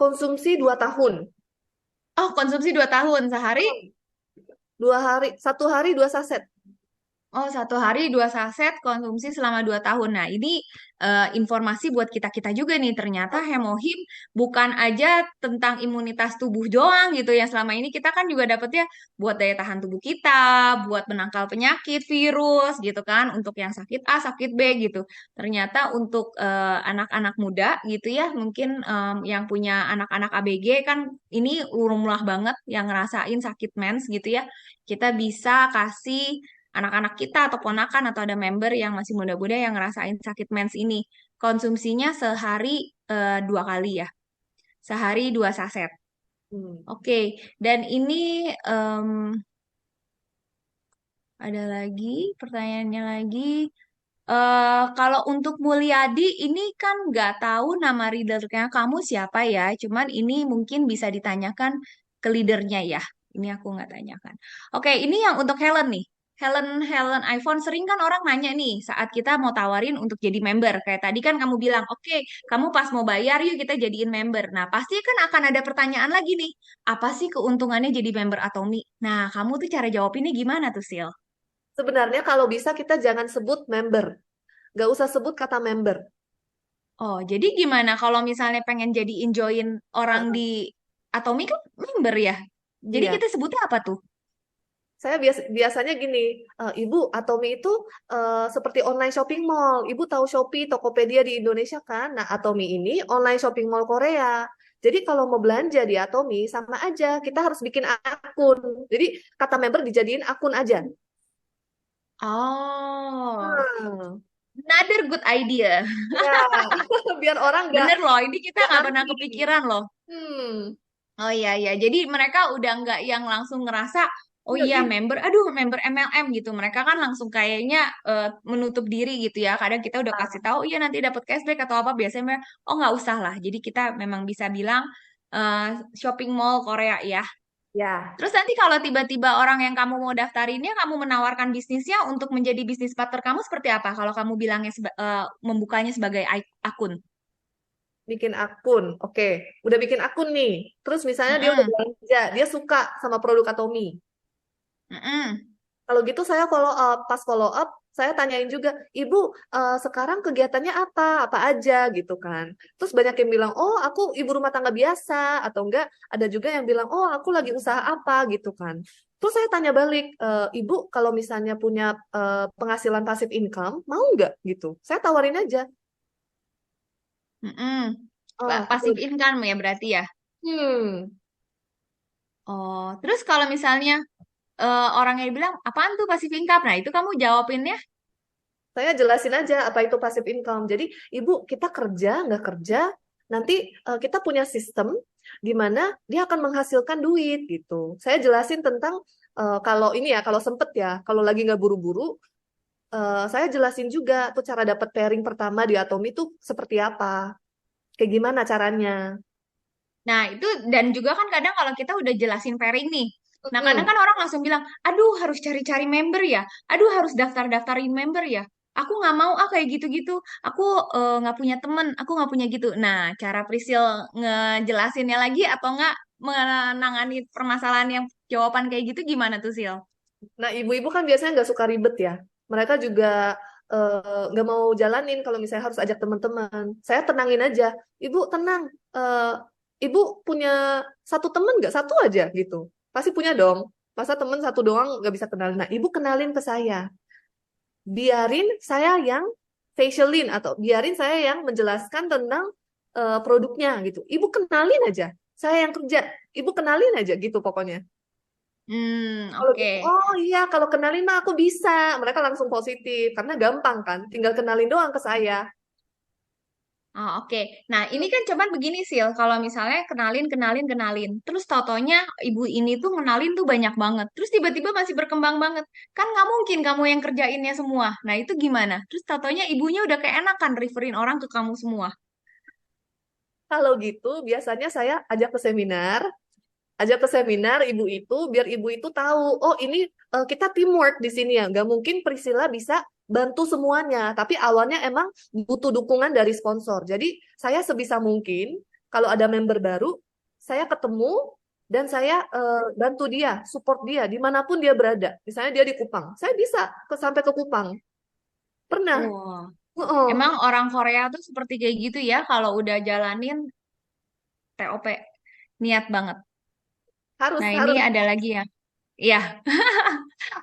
konsumsi 2 tahun. Oh, konsumsi 2 tahun sehari. 2 hari, 1 hari 2 saset. Oh, 1 hari 2 saset konsumsi selama 2 tahun. Nah, ini informasi buat kita-kita juga nih. Ternyata hemohim bukan aja tentang imunitas tubuh doang gitu. Yang selama ini kita kan juga dapetnya buat daya tahan tubuh kita, buat menangkal penyakit, virus gitu kan. Untuk yang sakit A, sakit B gitu. Ternyata untuk anak-anak muda gitu ya, mungkin yang punya anak-anak ABG kan ini lumrah banget yang ngerasain sakit mens gitu ya. Kita bisa kasih anak-anak kita atau ponakan atau ada member yang masih muda-muda yang ngerasain sakit mens ini. Konsumsinya sehari 2 kali ya, sehari 2 saset. Hmm. Oke, dan ini ada lagi pertanyaannya lagi. Kalau untuk Mulyadi ini kan nggak tahu nama leadernya kamu siapa ya, cuman ini mungkin bisa ditanyakan ke leadernya ya. Ini aku nggak tanyakan. Oke, ini yang untuk Helen nih. Helen Helen iPhone sering kan orang nanya nih saat kita mau tawarin untuk jadi member. Kayak tadi kan kamu bilang, oke, kamu pas mau bayar yuk kita jadiin member. Nah, pasti kan akan ada pertanyaan lagi nih. Apa sih keuntungannya jadi member Atomi? Nah, kamu tuh cara jawab ini gimana tuh, Sil? Sebenarnya kalau bisa kita jangan sebut member, nggak usah sebut kata member. Oh, jadi gimana kalau misalnya pengen jadiin join orang di Atomi kan member ya? Jadi Iya. kita sebutnya apa tuh? Saya biasanya gini, Ibu, Atomi itu seperti online shopping mall. Ibu tahu Shopee, Tokopedia di Indonesia kan? Nah, Atomi ini online shopping mall Korea. Jadi kalau mau belanja di Atomi sama aja, kita harus bikin akun. Jadi kata member dijadiin akun aja. Oh, Hmm, another good idea. ya, biar orang Bener loh, ini kita nggak nggak pernah anti. kepikiran loh. Hmm, Oh iya iya, jadi mereka udah nggak yang langsung ngerasa, oh iya, iya iya. member, aduh member MLM gitu. Mereka kan langsung kayaknya menutup diri gitu ya. Kadang kita udah kasih tahu, iya nanti dapat cashback atau apa. Biasanya mereka, oh nggak usah lah. Jadi kita memang bisa bilang eh, shopping mall Korea ya. Ya, Terus nanti kalau tiba-tiba orang yang kamu mau daftarinnya, kamu menawarkan bisnisnya untuk menjadi bisnis partner kamu seperti apa? Kalau kamu bilangnya membukanya sebagai akun. bikin akun. Oke, udah bikin akun nih. Terus misalnya dia udah Mm-mm. belanja, dia suka sama produk Atomi. Mm-mm. Kalau gitu saya follow up, pas follow up saya tanyain juga, Ibu sekarang kegiatannya apa, apa aja gitu kan. Terus banyak yang bilang, oh aku ibu rumah tangga biasa, atau enggak ada juga yang bilang, oh aku lagi usaha apa gitu kan. Terus saya tanya balik, Ibu kalau misalnya punya penghasilan passive income, mau nggak gitu? Saya tawarin aja. Mm-mm. Oh, Passive income ya berarti ya. hmm, Oh, terus kalau misalnya orang yang bilang, apaan tuh passive income? Nah, itu kamu jawabinnya, saya jelasin aja apa itu passive income. Jadi, Ibu, kita kerja, nggak kerja, nanti kita punya sistem di mana dia akan menghasilkan duit gitu. Saya jelasin tentang kalau ini ya, kalau sempet ya, kalau lagi nggak buru-buru, saya jelasin juga tuh cara dapat pairing pertama di Atomi itu seperti apa, kayak gimana caranya. nah itu dan juga kan kadang kalau kita udah jelasin pairing nih, Nah, kadang Mm-mm. kan orang langsung bilang, aduh harus cari-cari member ya, aduh harus daftar-daftarin member ya. Aku nggak mau kayak gitu-gitu. Aku nggak punya temen, aku nggak punya gitu. Nah, cara Prisil ngejelasinnya lagi atau nggak menangani permasalahan yang jawaban kayak gitu gimana tuh, Sil? Nah, ibu-ibu kan biasanya nggak suka ribet ya. Mereka juga nggak mau jalanin kalau misalnya harus ajak teman-teman. Saya tenangin aja. Ibu tenang. Eh, Ibu punya satu teman nggak? Satu aja gitu. Pasti punya dong. Masa teman satu doang nggak bisa kenalin. Nah, ibu kenalin ke saya. Biarin saya yang facialin atau biarin saya yang menjelaskan tentang produknya gitu. Ibu kenalin aja. Saya yang kerja. Ibu kenalin aja gitu pokoknya. Kalau Oke. gitu, oh iya, kalau kenalin mah aku bisa. Mereka langsung positif karena gampang kan, tinggal kenalin doang ke saya. Oh, oke. Nah, ini kan cuman begini, Sil. Kalau misalnya kenalin, kenalin, kenalin. Terus totonya ibu ini tuh kenalin tuh banyak banget. Terus tiba-tiba masih berkembang banget. Kan nggak mungkin kamu yang kerjainnya semua. Nah, itu gimana? Terus totonya ibunya udah keenakan referin orang ke kamu semua. Kalau gitu, biasanya saya ajak ke seminar ibu itu, biar ibu itu tahu, oh ini kita teamwork di sini ya. Nggak mungkin Priscilla bisa bantu semuanya, tapi awalnya emang butuh dukungan dari sponsor. Jadi saya sebisa mungkin, kalau ada member baru, saya ketemu dan saya bantu dia, support dia dimanapun dia berada. Misalnya dia di Kupang, saya bisa sampai ke Kupang. Pernah. Wah, Heeh. emang orang Korea tuh seperti kayak gitu ya. Kalau udah jalanin TOP, niat banget. Harus Nah, ini harus. ada lagi ya. Iya.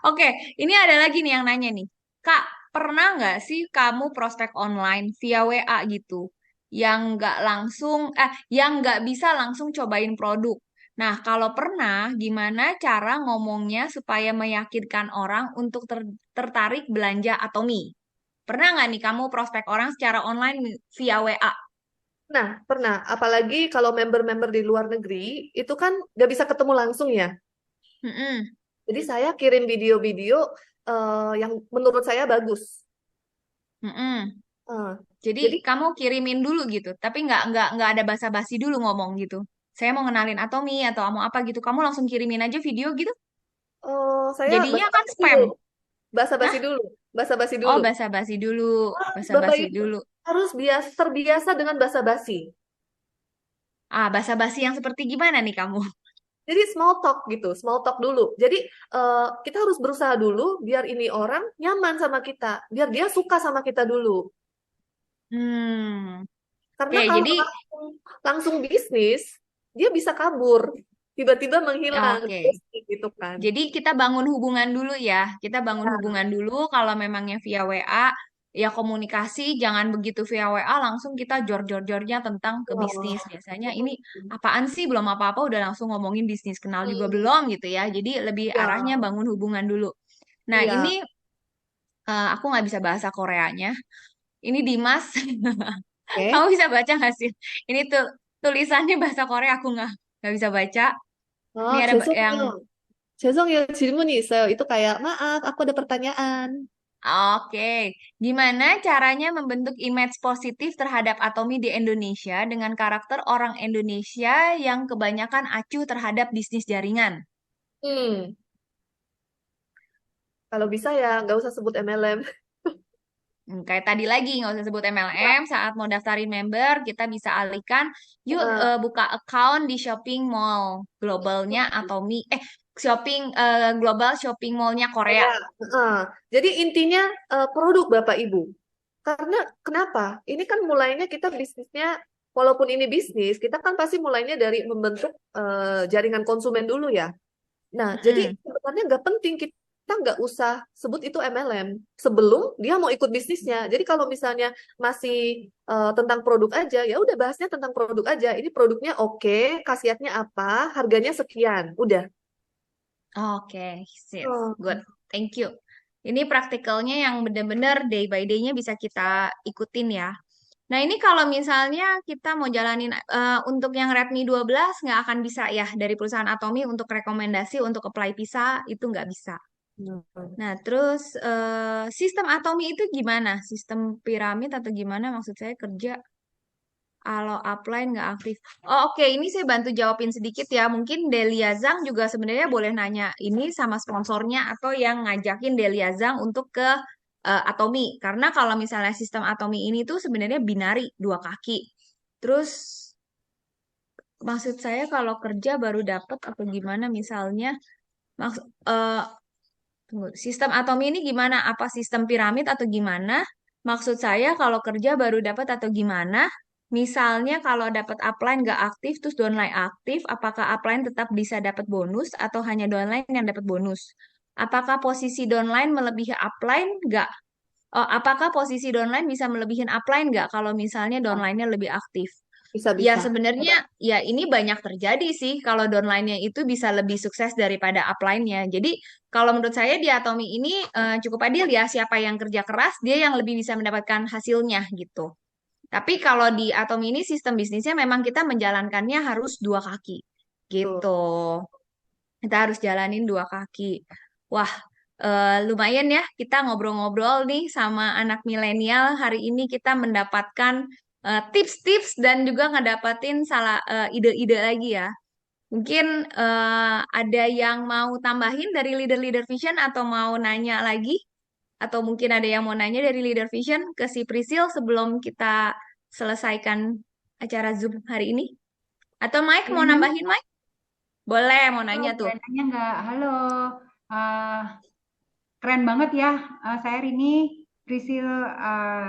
Oke, ini ada lagi nih yang nanya nih. Kak, pernah nggak sih kamu prospek online via WA gitu, yang nggak langsung, yang nggak bisa langsung cobain produk? Nah, kalau pernah, gimana cara ngomongnya supaya meyakinkan orang untuk tertarik belanja Atomi? Pernah nggak nih kamu prospek orang secara online via WA? Nah, pernah. Apalagi kalau member-member di luar negeri, itu kan nggak bisa ketemu langsung ya. Mm-mm, Jadi saya kirim video-video yang menurut saya bagus. mm-mm. Eh, Jadi jadi kamu kirimin dulu gitu, tapi nggak ada basa-basi dulu ngomong gitu. Saya mau ngenalin Atomi atau mau apa gitu, kamu langsung kirimin aja video gitu. saya Jadinya kan basa-basi dulu. spam. Basa-basi Hah? dulu. Basa-basi Oh, dulu. basa-basi dulu, Bapak basa-basi Ibu dulu. harus terbiasa dengan basa-basi. Ah, basa-basi yang seperti gimana nih kamu? Jadi small talk gitu, small talk dulu. Jadi kita harus berusaha dulu biar ini orang nyaman sama kita, biar dia suka sama kita dulu. Hmm, Karena oke, kalau jadi langsung bisnis, dia bisa kabur, tiba-tiba menghilang, oke. gitu kan. Jadi kita bangun hubungan dulu ya. Kita bangun hubungan dulu kalau memangnya via WA, ya komunikasi jangan begitu via WA langsung kita jor-jor-jornya tentang ke bisnis. Oh. Biasanya ini apaan sih belum apa-apa udah langsung ngomongin bisnis, kenal juga Hmm, belum gitu ya. Jadi lebih arahnya ya, bangun hubungan dulu. Nah, ini iya. aku nggak bisa bahasa Koreanya. Ini Dimas. Kamu Oke. bisa baca nggak sih? Ini tuh tulisannya bahasa Korea aku nggak bisa baca. Ini ada yang 죄송해요. 죄송해요. 질문이 있어요. Itu kayak, maaf, aku ada pertanyaan. oke, gimana caranya membentuk image positif terhadap Atomi di Indonesia dengan karakter orang Indonesia yang kebanyakan acuh terhadap bisnis jaringan? Hmm, Kalau bisa ya nggak usah sebut MLM. Kayak tadi lagi, nggak usah sebut MLM, saat mau daftarin member, kita bisa alihkan, yuk Heeh. buka account di shopping mall globalnya Atomi, shopping global shopping mallnya Korea. Ya, heeh. Jadi intinya produk Bapak Ibu. Karena kenapa? Ini kan mulainya kita bisnisnya, walaupun ini bisnis, kita kan pasti mulainya dari membentuk jaringan konsumen dulu ya. Nah, jadi Mm-mm. sebenarnya nggak penting kita nggak usah sebut itu MLM sebelum dia mau ikut bisnisnya. Jadi kalau misalnya masih tentang produk aja, ya udah bahasnya tentang produk aja. Ini produknya oke, khasiatnya apa, harganya sekian, udah. Oke, sip, Oh, good, thank you. Ini praktikalnya yang benar-benar day by day-nya bisa kita ikutin ya. Nah, ini kalau misalnya kita mau jalanin untuk yang Redmi 12 nggak akan bisa ya dari perusahaan Atomi untuk rekomendasi untuk apply visa itu nggak bisa. hmm. Nah, terus sistem Atomi itu gimana? Sistem piramid atau gimana maksud saya kerja? Kalau upline nggak aktif. Oh, oke. Ini saya bantu jawabin sedikit ya. Mungkin Delia Zhang juga sebenarnya boleh nanya ini sama sponsornya atau yang ngajakin Delia Zhang untuk ke Atomi. Karena kalau misalnya sistem Atomi ini tuh sebenarnya binari, dua kaki. Terus maksud saya kalau kerja baru dapat atau gimana misalnya. Maksud, tunggu, sistem Atomi ini gimana? Apa sistem piramid atau gimana? Maksud saya kalau kerja baru dapat atau gimana? Misalnya kalau dapat upline nggak aktif, terus downline aktif, apakah upline tetap bisa dapat bonus atau hanya downline yang dapat bonus? Apakah posisi downline melebihi upline nggak? Oh, apakah posisi downline bisa melebihin upline nggak kalau misalnya downline-nya lebih aktif? Ya Bisa-bisa. sebenarnya ya ini banyak terjadi sih kalau downline-nya itu bisa lebih sukses daripada upline-nya. Jadi kalau menurut saya di Atomi ini cukup adil ya, siapa yang kerja keras dia yang lebih bisa mendapatkan hasilnya gitu. Tapi kalau di Atomi ini sistem bisnisnya memang kita menjalankannya harus dua kaki Tuh. gitu. Kita harus jalanin dua kaki. Wah, lumayan ya kita ngobrol-ngobrol nih sama anak milenial. Hari ini kita mendapatkan tips-tips dan juga ngedapatin salah ide-ide lagi ya. Mungkin ada yang mau tambahin dari Leader-Leader Vision atau mau nanya lagi? Atau mungkin ada yang mau nanya dari Leader Vision ke si Prisil sebelum kita selesaikan acara Zoom hari ini? Atau Mike mau Boleh nambahin Mike? Boleh, mau halo, nanya tuh. boleh nanya nggak? Halo, eh, keren banget ya. Saya Rini, Prisil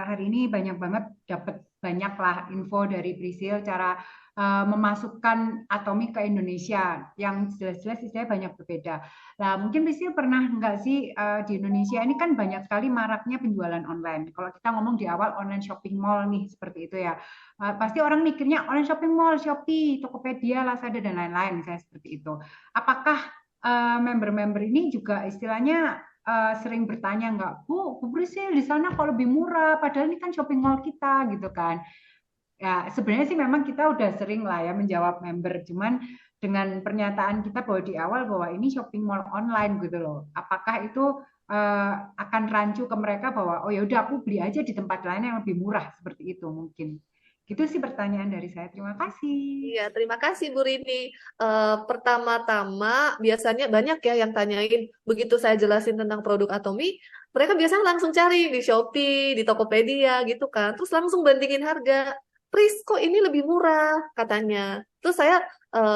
hari ini banyak banget dapat banyak lah info dari Prisil cara memasukkan Atomi ke Indonesia yang jelas-jelas istilahnya banyak berbeda. Nah, mungkin Prisil pernah nggak sih di Indonesia ini kan banyak sekali maraknya penjualan online. Kalau kita ngomong di awal online shopping mall nih seperti itu ya. Pasti orang mikirnya online shopping mall, Shopee, Tokopedia, Lazada dan lain-lain misalnya seperti itu. Apakah member-member ini juga istilahnya sering bertanya nggak, Bu Prisil di sana kok lebih murah, padahal ini kan shopping mall kita gitu kan. Ya sebenarnya sih memang kita udah sering lah ya menjawab member, cuman dengan pernyataan kita bahwa di awal bahwa ini shopping mall online gitu loh. Apakah itu akan rancu ke mereka bahwa oh ya udah aku beli aja di tempat lain yang lebih murah seperti itu mungkin. Gitu sih pertanyaan dari saya. Terima kasih. Iya, terima kasih Bu Rini. Pertama-tama biasanya banyak ya yang tanyain begitu saya jelasin tentang produk Atomi, mereka biasanya langsung cari di Shopee, di Tokopedia gitu kan, terus langsung bandingin harga. Pris, kok ini lebih murah katanya. Terus saya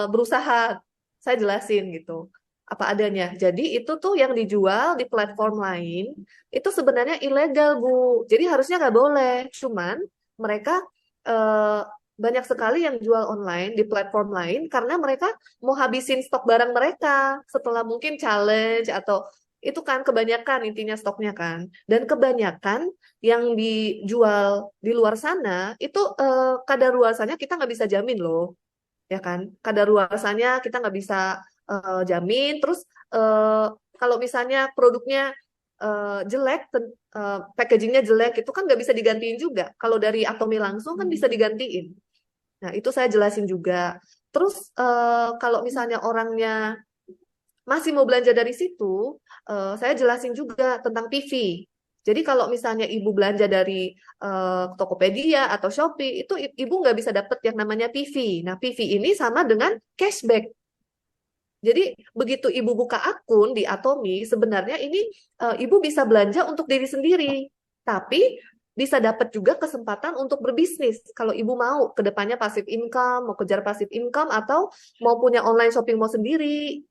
berusaha, saya jelasin gitu apa adanya. Jadi itu tuh yang dijual di platform lain itu sebenarnya ilegal Bu. Jadi harusnya nggak boleh. Cuman mereka eh, banyak sekali yang jual online di platform lain karena mereka mau habisin stok barang mereka setelah mungkin challenge atau itu kan kebanyakan intinya stoknya kan. Dan kebanyakan yang dijual di luar sana itu kadaluarsanya kita nggak bisa jamin loh, ya kan? Kadaluarsanya kita nggak bisa jamin. Terus eh, kalau misalnya produknya jelek, packagingnya jelek, itu kan nggak bisa digantiin juga. Kalau dari Atomi langsung kan bisa digantiin. Nah, itu saya jelasin juga. Terus kalau misalnya orangnya masih mau belanja dari situ, saya jelasin juga tentang PV. Jadi kalau misalnya ibu belanja dari Tokopedia atau Shopee, itu ibu nggak bisa dapet yang namanya PV. Nah, PV ini sama dengan cashback. Jadi begitu ibu buka akun di Atomi, sebenarnya ini ibu bisa belanja untuk diri sendiri, tapi bisa dapat juga kesempatan untuk berbisnis. Kalau ibu mau ke depannya passive income, mau kejar passive income atau mau punya online shopping mall sendiri,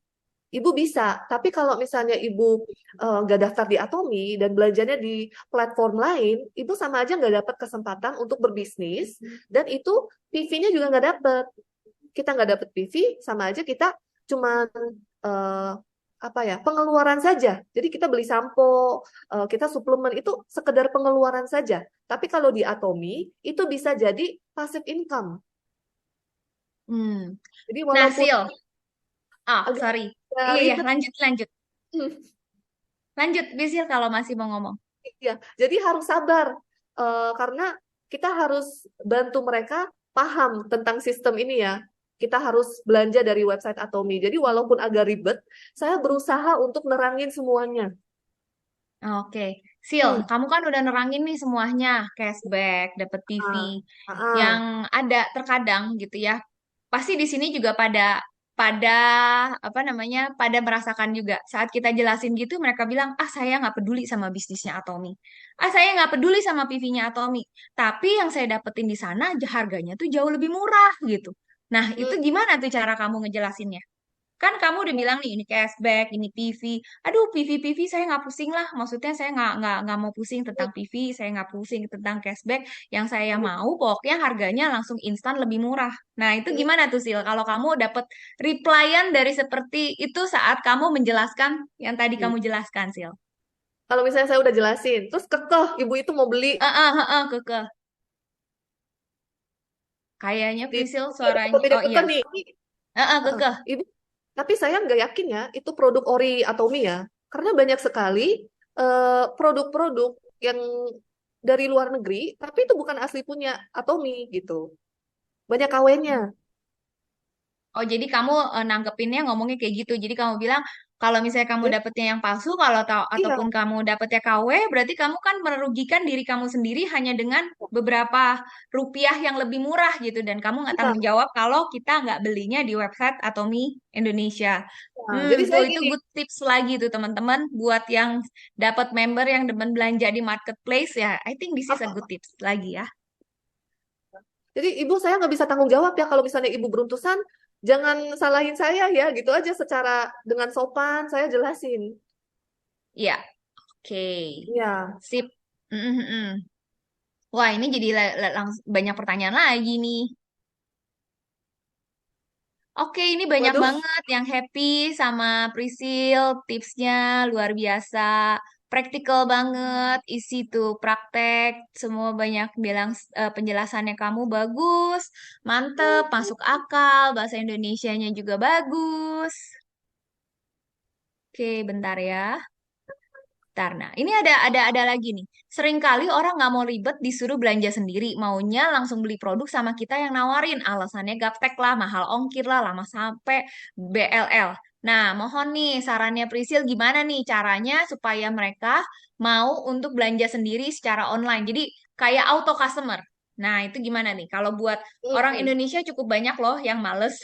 ibu bisa. Tapi kalau misalnya ibu nggak daftar di Atomi dan belanjanya di platform lain, ibu sama aja nggak dapat kesempatan untuk berbisnis dan itu PV-nya juga nggak dapat. Kita nggak dapat PV, sama aja kita cuman apa ya, pengeluaran saja. Jadi kita beli sampo, kita suplemen itu sekedar pengeluaran saja. Tapi kalau di Atomi itu bisa jadi passive income. Jadi Nah, walaupun Sil. Oh, agak sorry. Iya, iya, ribet, lanjut. Lanjut, Bisil kalau masih mau ngomong. ya. Jadi harus sabar karena kita harus bantu mereka paham tentang sistem ini ya. Kita harus belanja dari website Atomi. Jadi walaupun agak ribet, saya berusaha untuk nerangin semuanya. Oke, Sil, Hmm. kamu kan udah nerangin nih semuanya, cashback, dapet PV, Ah, yang ah, ada terkadang gitu ya. Pasti di sini juga pada apa namanya, pada merasakan juga. Saat kita jelasin gitu, mereka bilang, ah saya nggak peduli sama bisnisnya Atomi, ah saya nggak peduli sama PV-nya Atomi. Tapi yang saya dapetin di sana harganya tuh jauh lebih murah gitu. Nah, itu hmm. gimana tuh cara kamu ngejelasinnya? Kan kamu udah bilang nih ini cashback, ini PV. Aduh, PV saya nggak pusing lah. Maksudnya saya nggak mau pusing tentang PV, saya nggak pusing tentang cashback. Yang saya mau pokoknya harganya langsung instan lebih murah. Nah, itu Hmm. gimana tuh Sil? Kalau kamu dapet replyan dari seperti itu saat kamu menjelaskan yang tadi Hmm. kamu jelaskan, Sil. Kalau misalnya saya udah jelasin, terus kekeh ibu itu mau beli Keke. Kayaknya di Prisil suaranya. Tokopedia Oh iya. kekeh nih. Heeh. Keke. Ibu, tapi saya nggak yakin ya itu produk ori atau mi ya, karena banyak sekali produk-produk yang dari luar negeri, tapi itu bukan asli punya Atomi gitu. Banyak KW-nya. Oh, jadi kamu nanggepinnya ngomongnya kayak gitu. Jadi kamu bilang kalau misalnya kamu Jadi, dapetnya yang palsu, kalau tahu iya, ataupun kamu dapetnya KW, berarti kamu kan merugikan diri kamu sendiri hanya dengan beberapa rupiah yang lebih murah gitu. Dan kamu nggak iya. tanggung jawab kalau kita nggak belinya di website Atomi Indonesia. Nah, jadi Tuh saya itu gini, good tips lagi tuh teman-teman buat yang dapat member yang demen belanja di marketplace ya. I think this is a good tips lagi ya. jadi ibu saya nggak bisa tanggung jawab ya kalau misalnya ibu beruntusan, jangan salahin saya ya, gitu aja secara dengan sopan saya jelasin. Ya, oke. Iya. Sip. Wah, ini jadi banyak pertanyaan lagi nih. Oke, ini banyak Waduh. banget yang happy sama Prisil, tipsnya luar biasa, praktikal banget, isi tuh praktek, semua banyak bilang penjelasannya kamu bagus, mantep, masuk akal, bahasa Indonesianya juga bagus. Oke, bentar ya. Bentar, nah ini ada lagi nih. Seringkali orang nggak mau ribet disuruh belanja sendiri, maunya langsung beli produk sama kita yang nawarin. Alasannya gaptek lah, mahal ongkir lah, lama sampai BLL. Nah, mohon nih sarannya Prisil gimana nih caranya supaya mereka mau untuk belanja sendiri secara online. Jadi kayak auto customer. Nah, itu gimana nih? Kalau buat orang Hmm. Indonesia cukup banyak loh yang males.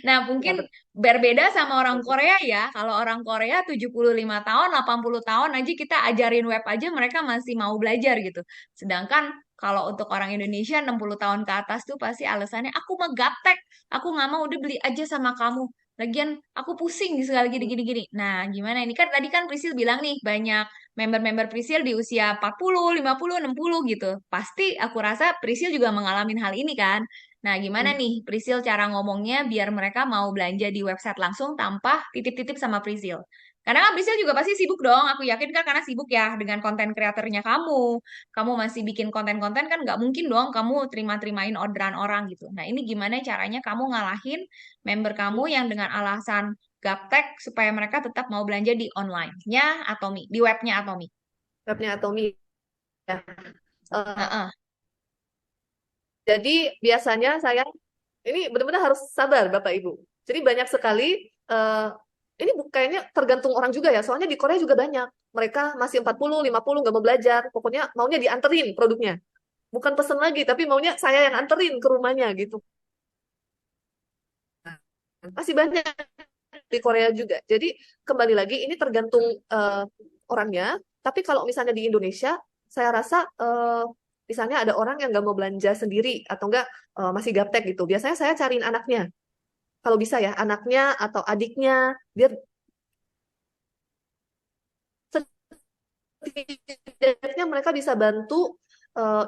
Nah, Ya, mungkin betul. berbeda sama orang Korea ya. Kalau orang Korea 75 tahun, 80 tahun aja kita ajarin web aja mereka masih mau belajar gitu. Sedangkan kalau untuk orang Indonesia 60 tahun ke atas tuh pasti alasannya aku mah gaptek, aku nggak mau udah beli aja sama kamu. Lagian aku pusing di segala gini-gini-gini. Nah, gimana ini kan tadi kan Prisil bilang nih banyak member-member Prisil di usia 40, 50, 60 gitu. Pasti aku rasa Prisil juga mengalami hal ini kan. Nah, gimana nih Prisil cara ngomongnya biar mereka mau belanja di website langsung tanpa titip-titip sama Prisil? Karena kan Prisil juga pasti sibuk dong, aku yakin kan karena sibuk ya dengan konten kreatornya kamu. Kamu masih bikin konten-konten kan nggak mungkin dong kamu terima-terimain orderan orang gitu. Nah, ini gimana caranya kamu ngalahin member kamu yang dengan alasan gaptek supaya mereka tetap mau belanja di online-nya Atomi, di webnya Atomi. Webnya Atomi ya. Eh, Heeh. jadi biasanya saya ini benar-benar harus sabar Bapak Ibu. Jadi banyak sekali eh, ini kayaknya tergantung orang juga ya. Soalnya di Korea juga banyak. Mereka masih 40, 50 nggak mau belajar. Pokoknya maunya dianterin produknya. Bukan pesen lagi, tapi maunya saya yang anterin ke rumahnya gitu. Masih banyak di Korea juga. Jadi kembali lagi ini tergantung orangnya. Tapi kalau misalnya di Indonesia, saya rasa misalnya ada orang yang nggak mau belanja sendiri atau enggak masih gaptek gitu. Biasanya saya cariin anaknya. Kalau bisa ya, anaknya atau adiknya, biar setidaknya mereka bisa bantu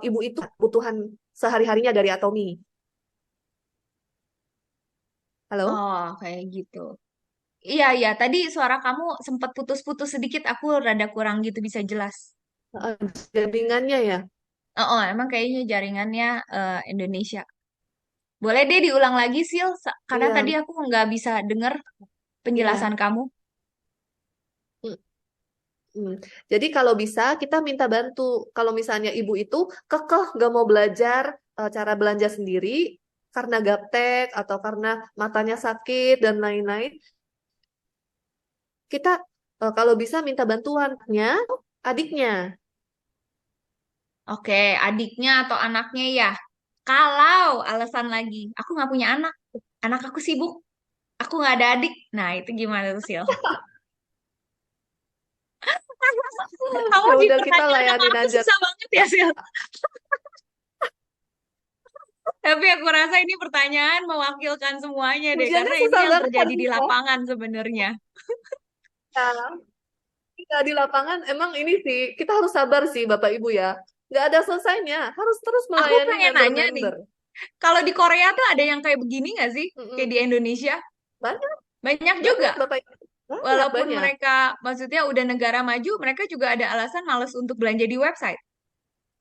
ibu itu kebutuhan sehari-harinya dari Atomi. Halo? Oh, kayak gitu. Iya, iya. Tadi suara kamu sempat putus-putus sedikit. Aku rada kurang gitu bisa jelas. Eh, Jaringannya ya. Oh, emang kayaknya jaringannya Indonesia. Boleh deh diulang lagi, Sil. Karena tadi Iya. aku nggak bisa dengar Iya. penjelasan kamu. Mm, mm. Jadi kalau bisa kita minta bantu. Kalau misalnya ibu itu kekeh nggak mau belajar cara belanja sendiri karena gaptek atau karena matanya sakit dan lain-lain, kita kalau bisa minta bantuannya adiknya. Oke, adiknya atau anaknya ya. Kalau alasan lagi, aku nggak punya anak aku sibuk, aku nggak ada adik. Nah, itu gimana tuh, Sil? Kamu Ya di udah kita pertanyaan sama layanin aku aja. susah banget ya, Sil. Tapi aku rasa ini pertanyaan mewakilkan semuanya deh, Ujiannya karena ini susah yang banget terjadi di harusnya. lapangan sebenarnya. Ya. Kita di lapangan emang ini sih, kita harus sabar sih Bapak Ibu ya. Nggak ada selesainya, harus terus Aku melayani pengen nanya nih, member-member. kalau di Korea tuh ada yang kayak begini nggak sih? Kayak Mm-mm. di Indonesia? Banyak, Banyak juga. banyak Bapak Ibu. Banyak, Walaupun banyak. mereka, maksudnya udah negara maju, mereka juga ada alasan males untuk belanja di website.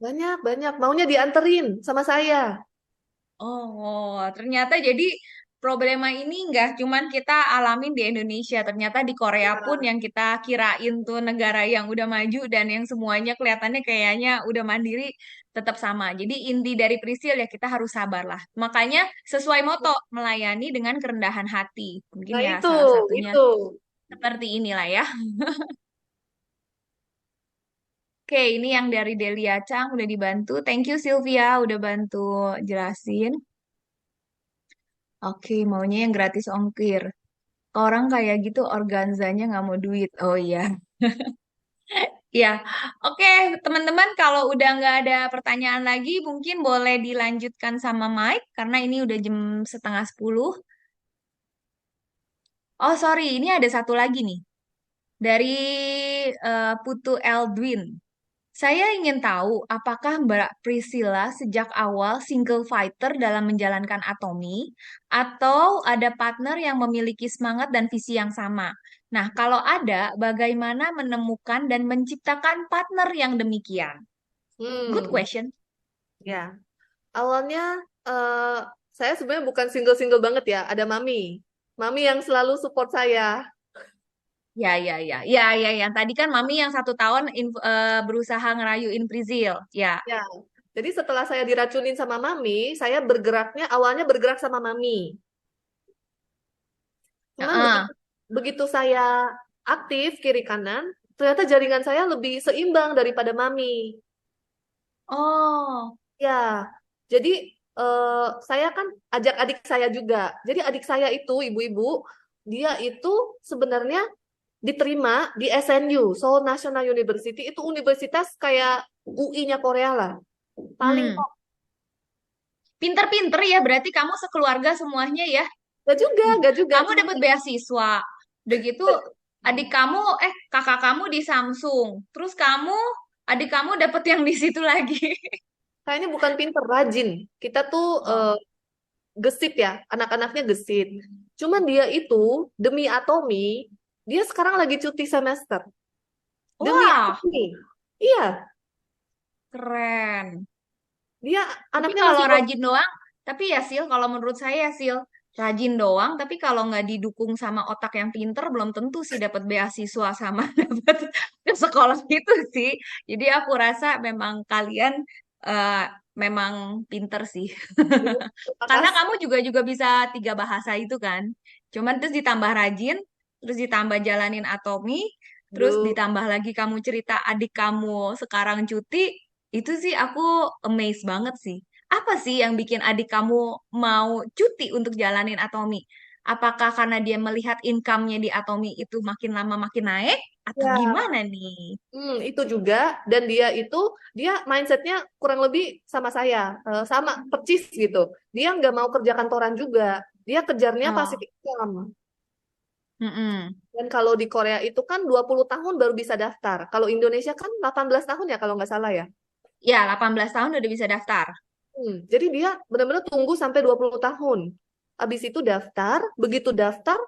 Banyak, banyak. Maunya dianterin sama saya. Oh, ternyata jadi problema ini nggak cuman kita alamin di Indonesia, ternyata di Korea pun Ya. yang kita kirain tuh negara yang udah maju dan yang semuanya kelihatannya kayaknya udah mandiri tetap sama. Jadi inti dari Prisil ya kita harus sabar lah. Makanya sesuai moto melayani dengan kerendahan hati. Mungkin Nah ya itu, salah satunya itu. seperti inilah ya. Oke, ini yang dari Delia Chang udah dibantu. Thank you Sylvia udah bantu jelasin. Oke, maunya yang gratis ongkir. Orang kayak gitu organzanya nggak mau duit. Oh iya. Ya, oke teman-teman kalau udah nggak ada pertanyaan lagi mungkin boleh dilanjutkan sama Mike karena ini udah jam setengah 10. Oh sorry, ini ada satu lagi nih dari Putu Eldwin. Saya ingin tahu apakah Mbak Priscilla sejak awal single fighter dalam menjalankan Atomi atau ada partner yang memiliki semangat dan visi yang sama. Nah, kalau ada, bagaimana menemukan dan menciptakan partner yang demikian? Good Hmm, question. ya. Awalnya eh, saya sebenarnya bukan single-single banget ya. Ada Mami. Mami yang selalu support saya. Ya, ya, ya, ya, ya. Yang tadi kan Mami yang 1 tahun berusaha ngerayuin Prizil. Ya, Ya. Jadi setelah saya diracunin sama Mami, saya bergeraknya awalnya bergerak sama Mami. Cuman Heeh. begitu begitu saya aktif kiri kanan, ternyata jaringan saya lebih seimbang daripada Mami. Oh, Ya, jadi saya kan ajak adik saya juga. Jadi adik saya itu ibu-ibu, dia itu sebenarnya diterima di SNU, Seoul National University, itu universitas kayak UI-nya Korea lah. Paling hmm. top. Pinter-pinter ya, berarti kamu sekeluarga semuanya ya. Gak juga, Kamu cuman dapat beasiswa. Begitu adik kamu, kakak kamu di Samsung. Terus kamu, adik kamu dapat yang di situ lagi. kayaknya bukan pinter, rajin. Kita tuh Oh. gesit ya, anak-anaknya gesit. Cuman dia itu demi Atomi, dia sekarang lagi cuti semester. Demi Wah, Atomi. Iya, keren. dia Tapi anaknya kalau masih rajin doang, tapi ya Sil, kalau menurut saya Sil, rajin doang, tapi kalau nggak didukung sama otak yang pinter, belum tentu sih dapat beasiswa sama dapat ke sekolah itu sih. Jadi aku rasa memang kalian eh, memang pinter sih. Karena makasih. kamu juga bisa 3 bahasa itu kan. Cuman terus ditambah rajin, terus ditambah jalanin Atomi, terus Duh, ditambah lagi kamu cerita adik kamu sekarang cuti, itu sih aku amazed banget sih. Apa sih yang bikin adik kamu mau cuti untuk jalanin Atomi? Apakah karena dia melihat income-nya di Atomi itu makin lama makin naik? Atau ya. gimana nih? Itu juga dan dia mindsetnya kurang lebih sama saya, sama percis gitu. Dia nggak mau kerja kantoran juga. Dia kejarnya Oh, Pacific Income. mm-mm. Dan kalau di Korea itu kan 20 tahun baru bisa daftar. Kalau Indonesia kan 18 tahun ya kalau nggak salah ya. Ya, 18 tahun udah bisa daftar. Jadi dia benar-benar tunggu sampai 20 tahun. Habis itu daftar, begitu daftar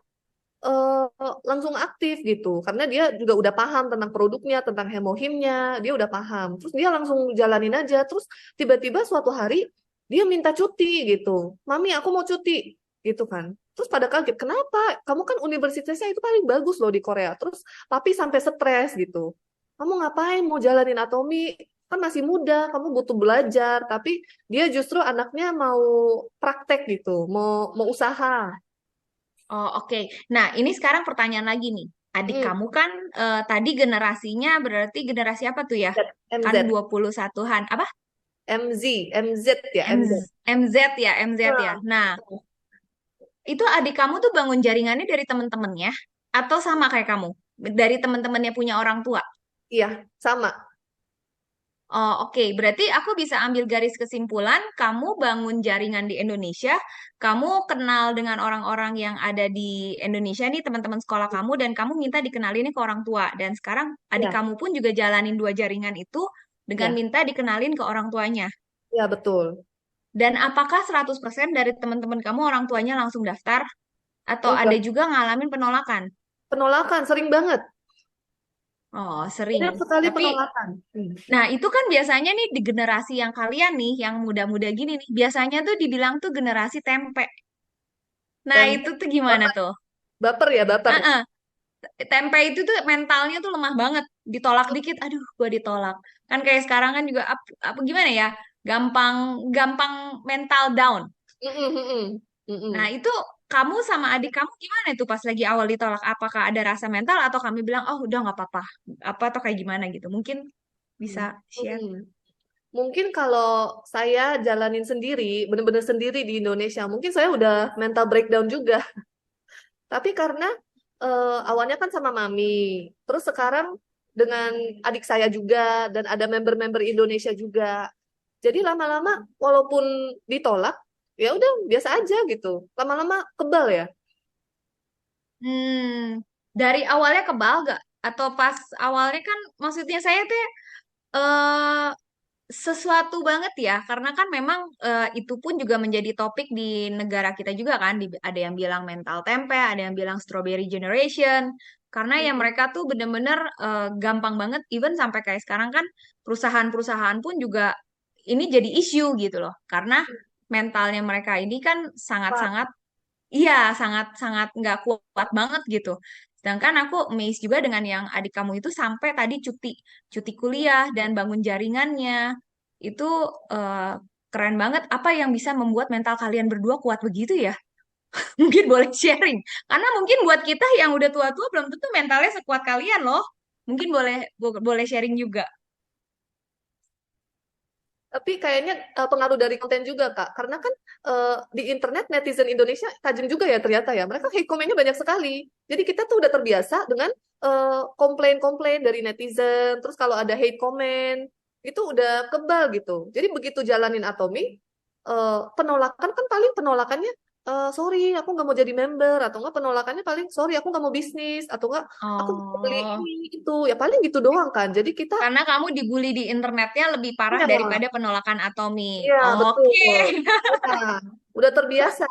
langsung aktif gitu. Karena dia juga udah paham tentang produknya, tentang hemohimnya, dia udah paham. Terus dia langsung jalanin aja. Terus tiba-tiba suatu hari dia minta cuti gitu. Mami, aku mau cuti gitu kan. Terus pada kaget, kenapa? Kamu kan universitasnya itu paling bagus loh di Korea. Terus papi sampai stres gitu. Kamu ngapain mau jalanin Atomi? Kan masih muda, kamu butuh belajar. Tapi dia justru anaknya mau praktek gitu, mau usaha. Oh, oke. Nah, ini sekarang pertanyaan lagi nih. Adik Hmm, kamu kan tadi generasinya berarti generasi apa tuh ya? Kan MZ, 21-an. Apa? MZ, MZ ya, MZ. MZ ya, MZ ya. Nah, Nah, itu adik kamu tuh bangun jaringannya dari temen-temennya atau sama kayak kamu? Dari temen-temennya punya orang tua? iya, sama. Oh, oke. Berarti aku bisa ambil garis kesimpulan, kamu bangun jaringan di Indonesia, kamu kenal dengan orang-orang yang ada di Indonesia nih, teman-teman sekolah kamu, dan kamu minta dikenalin ke orang tua. Dan sekarang adik Iya, kamu pun juga jalanin dua jaringan itu dengan iya, minta dikenalin ke orang tuanya. iya betul. Dan apakah 100% dari teman-teman kamu orang tuanya langsung daftar? Atau ada Enggak, juga ngalamin penolakan? penolakan sering banget. Oh, sering. Banyak sekali Tapi, penolakan. Hmm. nah itu kan biasanya nih di generasi yang kalian nih, yang muda-muda gini nih, biasanya tuh dibilang tuh generasi tempe. Nah Tempe, itu tuh gimana baper, tuh? baper ya, baper. Heeh. Tempe itu tuh mentalnya tuh lemah banget. Ditolak dikit, aduh gua ditolak. Kan kayak sekarang kan juga apa gimana ya? Gampang gampang mental down. Mm-mm, mm-mm, Nah, mm-mm. itu kamu sama adik kamu gimana itu pas lagi awal ditolak? Apakah ada rasa mental atau kami bilang, oh udah nggak apa-apa. Apa atau kayak gimana gitu? Mungkin bisa share. Mm. Mungkin kalau saya jalanin sendiri, bener-bener sendiri di Indonesia, mungkin saya udah mental breakdown juga. Tapi karena awalnya kan sama mami, terus sekarang dengan adik saya juga dan ada member-member Indonesia juga. Jadi lama-lama walaupun ditolak, ya udah biasa aja gitu. Lama-lama kebal ya. Hmm, dari awalnya kebal gak? Atau pas awalnya kan maksudnya saya tuh eh sesuatu banget ya, karena kan memang itu pun juga menjadi topik di negara kita juga kan. Ada yang bilang mental tempe, ada yang bilang strawberry generation. Karena ya Mm-mm. mereka tuh bener-bener gampang banget, even sampai kayak sekarang kan perusahaan-perusahaan pun juga ini jadi isu gitu loh. Karena mentalnya mereka ini kan Pak, sangat-sangat, iya sangat-sangat nggak kuat banget gitu. Sedangkan aku amazed juga dengan yang adik kamu itu sampai tadi cuti cuti kuliah dan bangun jaringannya itu eh, keren banget. Apa yang bisa membuat mental kalian berdua kuat begitu ya? Mungkin boleh sharing. Karena mungkin buat kita yang udah tua-tua belum tentu mentalnya sekuat kalian loh. Mungkin boleh boleh sharing juga. tapi kayaknya pengaruh dari konten juga, Kak. Karena kan di internet netizen Indonesia tajam juga ya ternyata ya. Mereka hate comment-nya banyak sekali. Jadi kita tuh udah terbiasa dengan komplain-komplain dari netizen. Terus kalau ada hate comment, itu udah kebal gitu. Jadi begitu jalanin Atomi, penolakan kan paling penolakannya, sorry, aku nggak mau jadi member. Atau nggak penolakannya paling, sorry, aku nggak mau bisnis. Atau nggak, aku nggak mau beli Oh, ini, itu. Ya paling gitu doang kan. Jadi kita, karena kamu dibully di internetnya lebih parah ya, daripada penolakan Atomi. iya betul. Oke. Ya, udah terbiasa.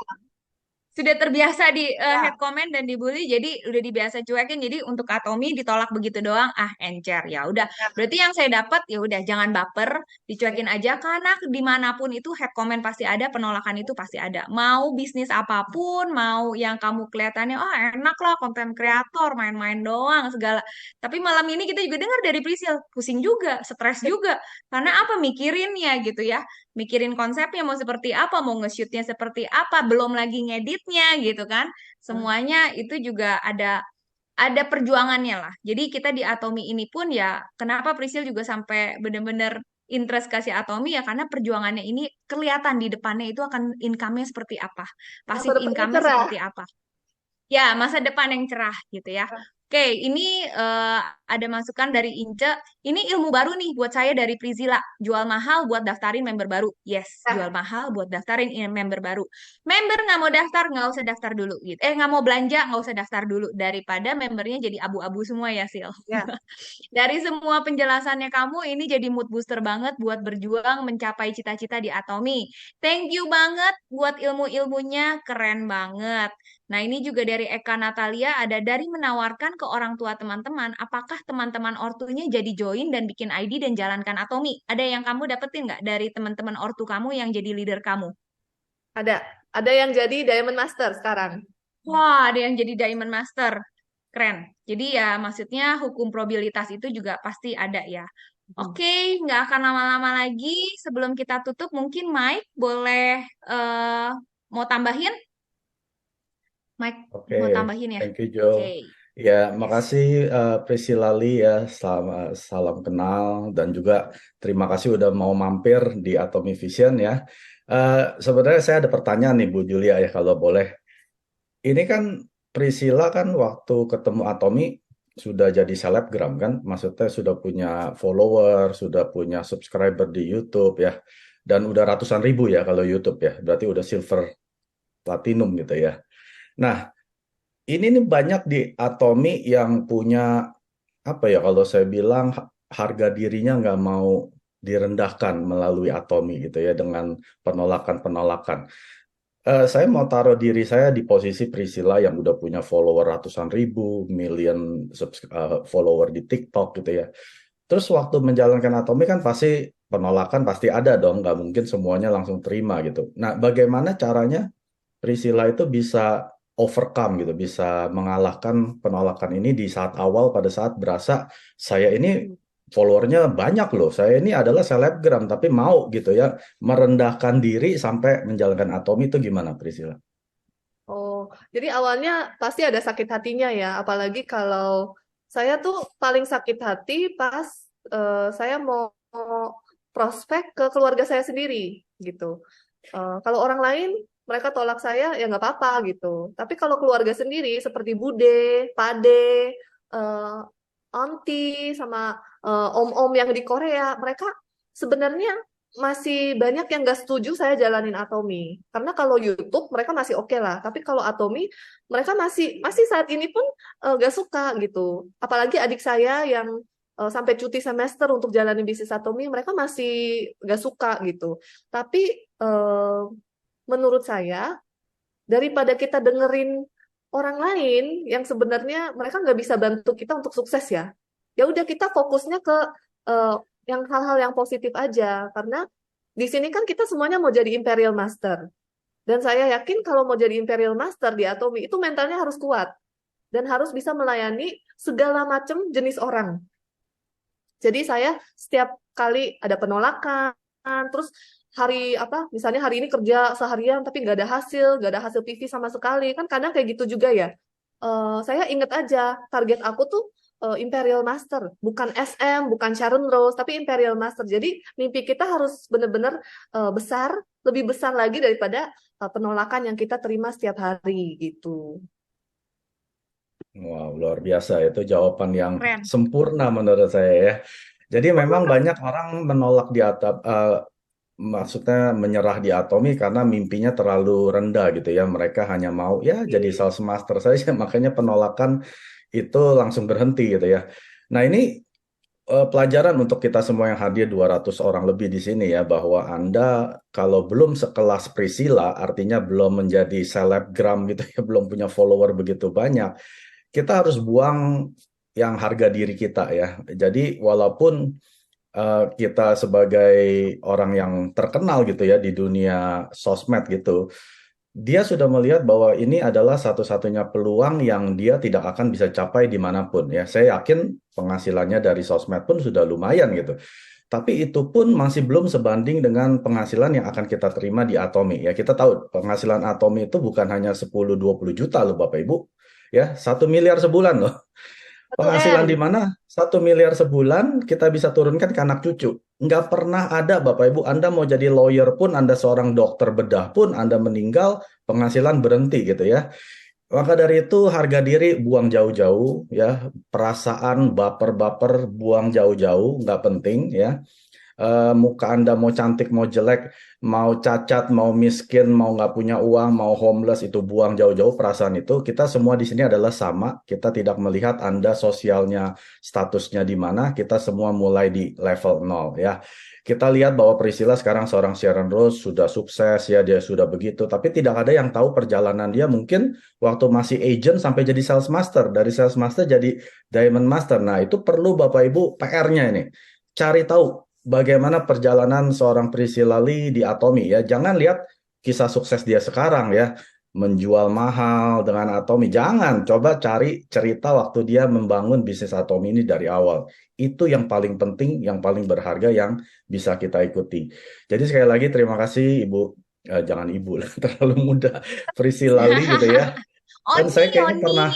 Sudah terbiasa di head Ya, comment dan dibully, jadi udah dibiasa cuekin. Jadi untuk Atomi ditolak begitu doang, ah encer ya udah. Berarti yang saya dapat ya udah jangan baper, dicuekin aja karena dimanapun itu head comment pasti ada, penolakan itu pasti ada. Mau bisnis apapun, mau yang kamu kelihatannya oh enak lah konten kreator main-main doang segala. Tapi malam ini kita juga dengar dari Priscil, pusing juga, stres juga. Karena apa mikirinnya gitu ya, mikirin konsepnya mau seperti apa, mau nge-shootnya seperti apa, belum lagi ngeditnya gitu kan. Semuanya itu juga ada perjuangannya lah. Jadi kita di Atomi ini pun ya, kenapa Priscil juga sampai bener-bener interest kasih Atomi ya karena perjuangannya ini kelihatan di depannya itu akan income-nya seperti apa, masa pasif depannya income-nya cerah. seperti apa. Ya, masa depan yang cerah gitu ya. Oke, ini ada masukan dari Ince. Ini ilmu baru nih buat saya dari Prizila. Jual mahal buat daftarin member baru. Yes, jual Ya, mahal buat daftarin member baru. Member nggak mau daftar, nggak usah daftar dulu gitu. Nggak mau belanja, nggak usah daftar dulu. Daripada membernya jadi abu-abu semua ya, Sil. ya. Dari semua penjelasannya kamu, ini jadi mood booster banget buat berjuang mencapai cita-cita di Atomi. Thank you banget buat ilmu-ilmunya, keren banget. Nah, ini juga dari Eka Natalia, ada dari menawarkan ke orang tua teman-teman, apakah teman-teman ortunya jadi join dan bikin ID dan jalankan Atomi? Ada yang kamu dapetin nggak dari teman-teman ortu kamu yang jadi leader kamu? Ada. Ada yang jadi Diamond Master sekarang. Wah, ada yang jadi Diamond Master. Keren. Jadi ya maksudnya hukum probabilitas itu juga pasti ada ya. Hmm. Oke, nggak akan lama-lama lagi. Sebelum kita tutup, mungkin Mike boleh mau tambahin? Mike Oke, mau tambahin ya? thank you Jo. Oke. Ya, makasih Priscilla Lee ya, salam kenal dan juga terima kasih udah mau mampir di Atomy Vision ya. Sebenarnya saya ada pertanyaan nih Bu Julia ya kalau boleh. Ini kan Priscilla kan waktu ketemu Atomy sudah jadi selebgram kan, maksudnya sudah punya follower, sudah punya subscriber di YouTube ya, dan udah ratusan ribu ya kalau YouTube ya, berarti udah silver platinum gitu ya. Nah, ini nih banyak di Atomy yang punya apa ya kalau saya bilang harga dirinya nggak mau direndahkan melalui Atomy gitu ya dengan penolakan-penolakan. Saya mau taruh diri saya di posisi Priscilla yang udah punya follower ratusan ribu, follower di TikTok gitu ya. Terus waktu menjalankan Atomy kan pasti penolakan pasti ada dong, nggak mungkin semuanya langsung terima gitu. Nah, bagaimana caranya Priscilla itu bisa overcome gitu, bisa mengalahkan penolakan ini di saat awal pada saat berasa saya ini followernya banyak loh, saya ini adalah selebgram tapi mau gitu ya merendahkan diri sampai menjalankan Atomy itu gimana Priscilla? Oh, jadi awalnya pasti ada sakit hatinya ya, apalagi kalau saya tuh paling sakit hati pas saya mau prospek ke keluarga saya sendiri gitu. Kalau orang lain mereka tolak saya ya nggak apa-apa gitu. Tapi kalau keluarga sendiri seperti Bude, Pade, eh, Aunty sama om-om yang di Korea, mereka sebenarnya masih banyak yang nggak setuju saya jalanin Atomy. Karena kalau YouTube mereka masih oke lah, tapi kalau Atomy mereka masih masih saat ini pun nggak suka gitu. Apalagi adik saya yang sampai cuti semester untuk jalanin bisnis Atomy, mereka masih nggak suka gitu. Tapi menurut saya daripada kita dengerin orang lain yang sebenarnya mereka nggak bisa bantu kita untuk sukses ya. Ya udah kita fokusnya ke eh, yang hal-hal yang positif aja karena di sini kan kita semuanya mau jadi Imperial Master. Dan saya yakin kalau mau jadi Imperial Master di Atomy itu mentalnya harus kuat dan harus bisa melayani segala macam jenis orang. Jadi saya setiap kali ada penolakan, terus hari apa, misalnya hari ini kerja seharian tapi nggak ada hasil PV sama sekali, kan kadang kayak gitu juga ya. Saya inget aja target aku tuh Imperial Master, bukan SM, bukan Sharon Rose, tapi Imperial Master. Jadi mimpi kita harus benar-benar besar, lebih besar lagi daripada penolakan yang kita terima setiap hari gitu. Wow, luar biasa itu jawaban yang Keren. sempurna menurut saya ya. Jadi memang banyak orang menolak di atap, maksudnya menyerah di Atomy karena mimpinya terlalu rendah gitu ya. Mereka hanya mau ya jadi sales master saja, makanya penolakan itu langsung berhenti gitu ya. Nah ini pelajaran untuk kita semua yang hadir 200 orang lebih di sini ya, bahwa Anda kalau belum sekelas Priscilla, artinya belum menjadi selebgram gitu ya, belum punya follower begitu banyak, kita harus buang yang harga diri kita ya. Jadi walaupun kita sebagai orang yang terkenal gitu ya di dunia sosmed gitu, dia sudah melihat bahwa ini adalah satu-satunya peluang yang dia tidak akan bisa capai dimanapun ya. Saya yakin penghasilannya dari sosmed pun sudah lumayan gitu. Tapi itu pun masih belum sebanding dengan penghasilan yang akan kita terima di Atomy. Ya, kita tahu penghasilan Atomy itu bukan hanya 10-20 juta loh Bapak Ibu. Ya, 1 miliar sebulan loh. Satu Penghasilan di M. mana 1 miliar sebulan kita bisa turunkan ke anak cucu. Nggak pernah ada Bapak Ibu, Anda mau jadi lawyer pun, Anda seorang dokter bedah pun, Anda meninggal, penghasilan berhenti gitu ya. Maka dari itu harga diri buang jauh-jauh ya, perasaan baper-baper buang jauh-jauh, nggak penting ya. Muka Anda mau cantik, mau jelek, mau cacat, mau miskin, mau nggak punya uang, mau homeless, itu buang jauh-jauh perasaan itu. Kita semua di sini adalah sama. Kita tidak melihat Anda sosialnya, statusnya di mana. Kita semua mulai di level 0 ya. Kita lihat bahwa Priscilla sekarang seorang Sharon Rose sudah sukses ya, dia sudah begitu. Tapi tidak ada yang tahu perjalanan dia mungkin waktu masih agent sampai jadi sales master. Dari sales master jadi diamond master. Nah itu perlu Bapak Ibu PR-nya ini. Cari tahu bagaimana perjalanan seorang Priscilla Lee di Atomy ya. Jangan lihat kisah sukses dia sekarang ya, menjual mahal dengan Atomy. Jangan, coba cari cerita waktu dia membangun bisnis Atomy ini dari awal. Itu yang paling penting, yang paling berharga yang bisa kita ikuti. Jadi sekali lagi terima kasih Ibu, jangan Ibu lah, terlalu muda, Priscilla Lee gitu ya. Dan saya Oni, kayaknya Oni. pernah,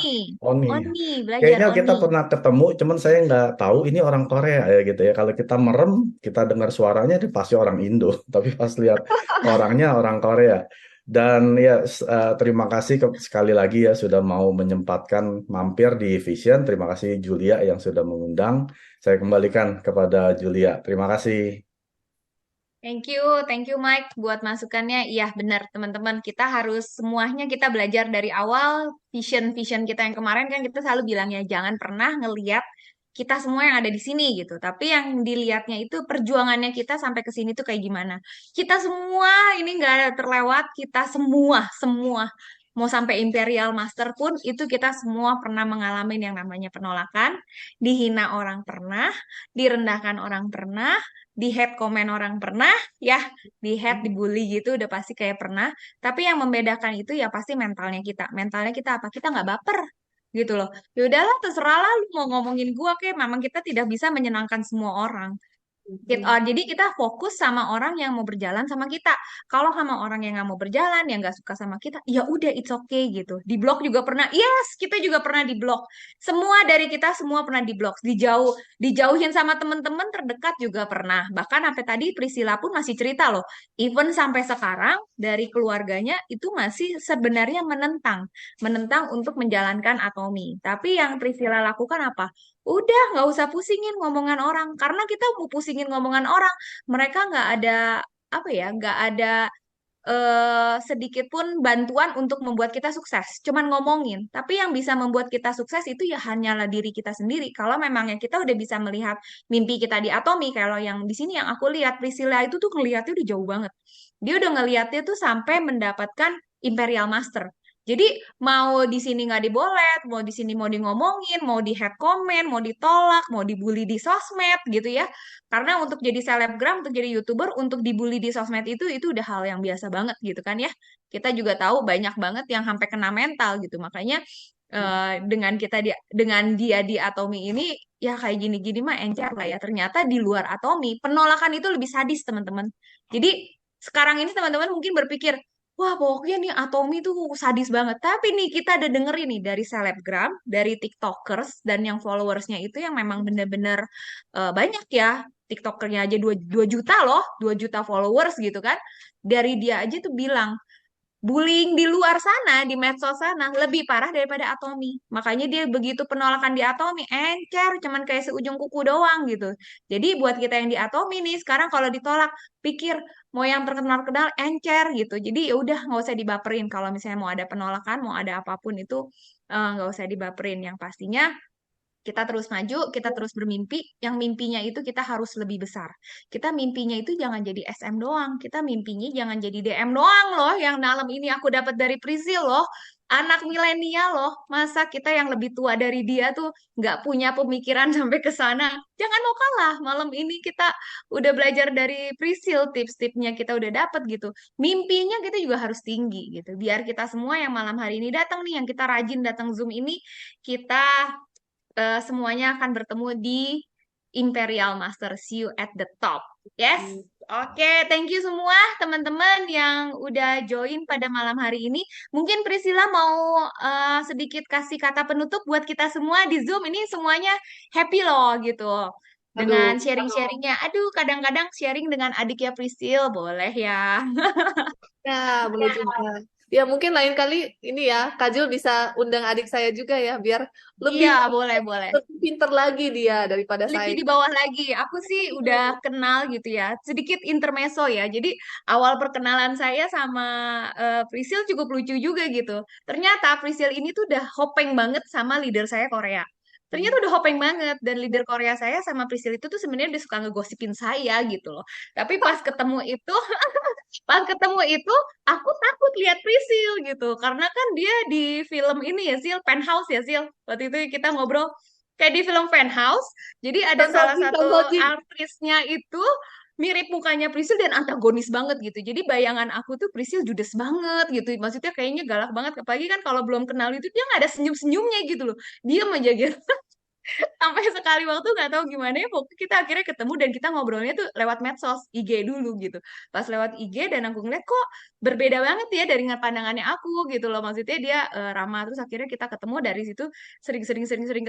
oh nih, Oni, belajar kayaknya kita Oni. pernah ketemu, cuman saya nggak tahu ini orang Korea ya gitu ya. Kalau kita merem, kita dengar suaranya, dia pasti orang Indo. Tapi pas lihat orangnya orang Korea. Dan ya, terima kasih sekali lagi ya sudah mau menyempatkan mampir di Vision. Terima kasih Julia yang sudah mengundang. Saya kembalikan kepada Julia. Terima kasih. Thank you Mike buat masukannya. Iya benar teman-teman, kita harus semuanya kita belajar dari awal. Vision kita yang kemarin kan kita selalu bilangnya jangan pernah ngeliat kita semua yang ada di sini gitu. Tapi yang dilihatnya itu perjuangannya kita sampai ke sini tuh kayak gimana. Kita semua ini nggak ada terlewat, kita semua mau sampai Imperial Master pun itu kita semua pernah mengalami yang namanya penolakan, dihina orang pernah, direndahkan orang pernah, di hate comment orang pernah, ya, di hate, dibully gitu udah pasti kayak pernah. Tapi yang membedakan itu ya pasti mentalnya kita. Mentalnya kita apa? Kita nggak baper gitu loh. Ya udahlah, terserah lah lu mau ngomongin gua kayak memang kita tidak bisa menyenangkan semua orang. Jadi kita fokus sama orang yang mau berjalan sama kita. Kalau sama orang yang nggak mau berjalan, yang nggak suka sama kita, ya udah it's okay gitu. Di blok juga pernah, yes kita juga pernah di blok. Semua dari kita semua pernah di blok. Dijauhin sama teman-teman terdekat juga pernah. Bahkan sampai tadi Priscilla pun masih cerita loh. Even sampai sekarang dari keluarganya itu masih sebenarnya menentang untuk menjalankan Atomi. Tapi yang Priscilla lakukan apa? Udah, nggak usah pusingin ngomongan orang. Karena kita mau pusingin ngomongan orang, mereka nggak ada, apa ya, nggak ada sedikit pun bantuan untuk membuat kita sukses. Cuman ngomongin. Tapi yang bisa membuat kita sukses itu ya hanyalah diri kita sendiri. Kalau memangnya kita udah bisa melihat mimpi kita di Atomi, kalau yang di sini yang aku lihat, Priscilla itu tuh ngelihatnya udah jauh banget. Dia udah ngelihatnya tuh sampai mendapatkan Imperial Master. Jadi mau di sini nggak dibolet, mau di sini mau di ngomongin, mau di head comment, mau ditolak, mau dibully di sosmed gitu ya. Karena untuk jadi selebgram, untuk jadi YouTuber, untuk dibully di sosmed itu udah hal yang biasa banget gitu kan ya. Kita juga tahu banyak banget yang sampai kena mental gitu. Makanya dengan dia di Atomi ini ya kayak gini-gini mah encer lah ya. Ternyata di luar Atomi penolakan itu lebih sadis teman-teman. Jadi sekarang ini teman-teman mungkin berpikir, wah pokoknya nih Atomi tuh sadis banget. Tapi nih kita ada dengerin nih dari selebgram, dari TikTokers dan yang followersnya itu yang memang bener-bener banyak ya. TikTokernya aja 2 juta loh, 2 juta followers gitu kan. Dari dia aja tuh bilang, bullying di luar sana, di medsos sana, lebih parah daripada Atomi. Makanya dia begitu penolakan di Atomi, encer, cuman kayak seujung kuku doang gitu. Jadi buat kita yang di Atomi nih, sekarang kalau ditolak, pikir mau yang terkenal-kenal encer gitu. Jadi ya udah nggak usah dibaperin. Kalau misalnya mau ada penolakan, mau ada apapun itu nggak usah dibaperin. Yang pastinya kita terus maju, kita terus bermimpi. Yang mimpinya itu kita harus lebih besar. Kita mimpinya itu jangan jadi SM doang. Kita mimpinya jangan jadi DM doang loh. Yang dalam ini aku dapat dari Prisil loh. Anak milenial loh. Masa kita yang lebih tua dari dia tuh nggak punya pemikiran sampai ke sana. Jangan mau kalah. Malam ini kita udah belajar dari Prisil. Tips-tipsnya kita udah dapat gitu. Mimpinya kita juga harus tinggi gitu. Biar kita semua yang malam hari ini datang nih. Yang kita rajin datang Zoom ini. Kita semuanya akan bertemu di Imperial Master. See you at the top. Yes? Oke, thank you semua teman-teman yang udah join pada malam hari ini. Mungkin Priscilla mau sedikit kasih kata penutup buat kita semua di Zoom. Ini semuanya happy loh gitu. Dengan Aduh, sharing-sharingnya. Aduh, kadang-kadang sharing dengan adiknya Priscil. Boleh ya. ya boleh juga. Ya mungkin lain kali ini ya, Kak Jul bisa undang adik saya juga ya, biar Iya, lebih boleh, boleh. lebih pinter lagi dia daripada Lebih saya. di bawah lagi. Aku sih udah kenal gitu ya. Sedikit intermezzo ya. Jadi awal perkenalan saya sama Prisil cukup lucu juga gitu. Ternyata Prisil ini tuh udah hopeng banget sama leader saya Korea. Ternyata udah hopeng banget. Dan leader Korea saya sama Prisil itu tuh sebenarnya udah suka ngegosipin saya gitu loh. Tapi pas ketemu itu aku takut lihat Prisil gitu. Karena kan dia di film ini ya Sil, Penthouse ya Sil. Waktu itu kita ngobrol kayak di film Penthouse. Jadi ada salah Tontonin, satu tontonin. artisnya itu mirip mukanya Prisil dan antagonis banget gitu. Jadi bayangan aku tuh Prisil judes banget gitu. Maksudnya kayaknya galak banget. Apalagi kan kalau belum kenal itu dia nggak ada senyum-senyumnya gitu loh. Diam aja gitu. Sampai sekali waktu nggak tahu gimana ya, pokoknya kita akhirnya ketemu dan kita ngobrolnya tuh lewat medsos IG dulu gitu. Pas lewat IG dan aku ngeliat kok berbeda banget ya dari pandangannya aku gitu loh. Maksudnya dia ramah, terus akhirnya kita ketemu dari situ sering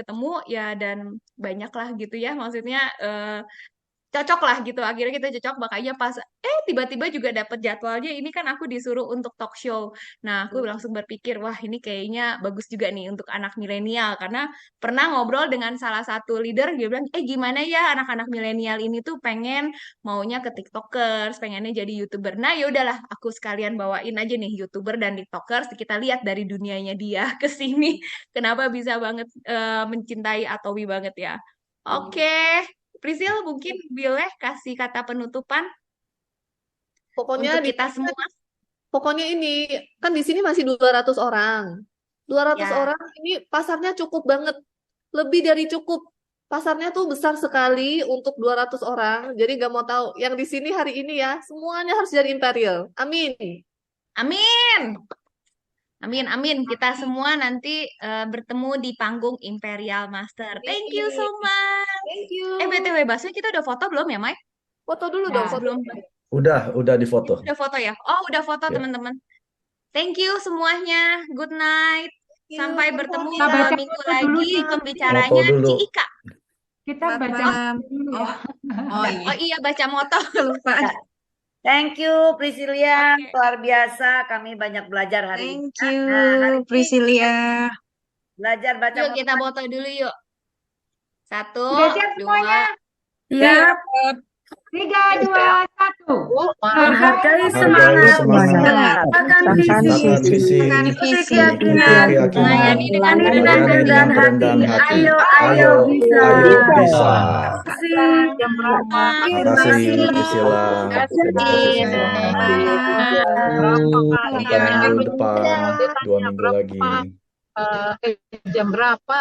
ketemu ya, dan banyak lah gitu ya. Maksudnya cocok lah gitu, akhirnya kita cocok, makanya pas tiba-tiba juga dapet jadwalnya, ini kan aku disuruh untuk talk show. Nah aku langsung berpikir wah ini kayaknya bagus juga nih untuk anak milenial, karena pernah ngobrol dengan salah satu leader, dia bilang gimana ya anak-anak milenial ini tuh pengen maunya ke tiktokers, pengennya jadi youtuber. Nah ya udahlah aku sekalian bawain aja nih youtuber dan tiktokers, kita lihat dari dunianya dia ke sini kenapa bisa banget mencintai Atomi banget ya. Oke, Prisil, mungkin boleh kasih kata penutupan Pokoknya untuk di kita semua? pokoknya ini kan di sini masih 200 orang. 200 Ya, orang ini pasarnya cukup banget. Lebih dari cukup. Pasarnya tuh besar sekali untuk 200 orang. Jadi nggak mau tahu yang di sini hari ini ya, semuanya harus jadi Imperial. Amin. amin. Amin, amin. Kita semua nanti bertemu di panggung Imperial Master. Thank you so much. Thank you. BTW, Baswe, kita udah foto belum ya, Mai? Foto dulu dong, Ya, foto. Sebelum Udah difoto. udah foto ya? Oh, udah foto Ya. teman-teman. Thank you semuanya. Good night. Thank you, Sampai bertemu kita Kamsahamnida. baca 2 minggu foto dulu lagi. nih. Foto Pembicaranya dulu. Ci Ika. Kita Selamat baca malam. dulu ya. Oh iya, Oh iya, baca moto. kelupaan. Ya, thank you Priscilia, Oke. luar biasa. Kami banyak belajar hari ini. Thank you, Nah, hari ini Priscilia. belajar baca Yuk kita moto. foto dulu yuk. 1, Udah siap 2, semuanya? Ya, 3, 2, 1. Menghargai Hargai semangat, semangat, bahkan bahkan visi, visi, ikuti visi, keyakinan, ikuti keyakinan, melayani dengan layani dengan melayani kerendahan dengan kerendahan hati. hati. Ayo Ayo bisa. bisa. Terima kasih. jam berapa? Terima kasih, Priscilla. Terima kasih semua. Sampai minggu depan, 2 minggu lagi. Jam berapa?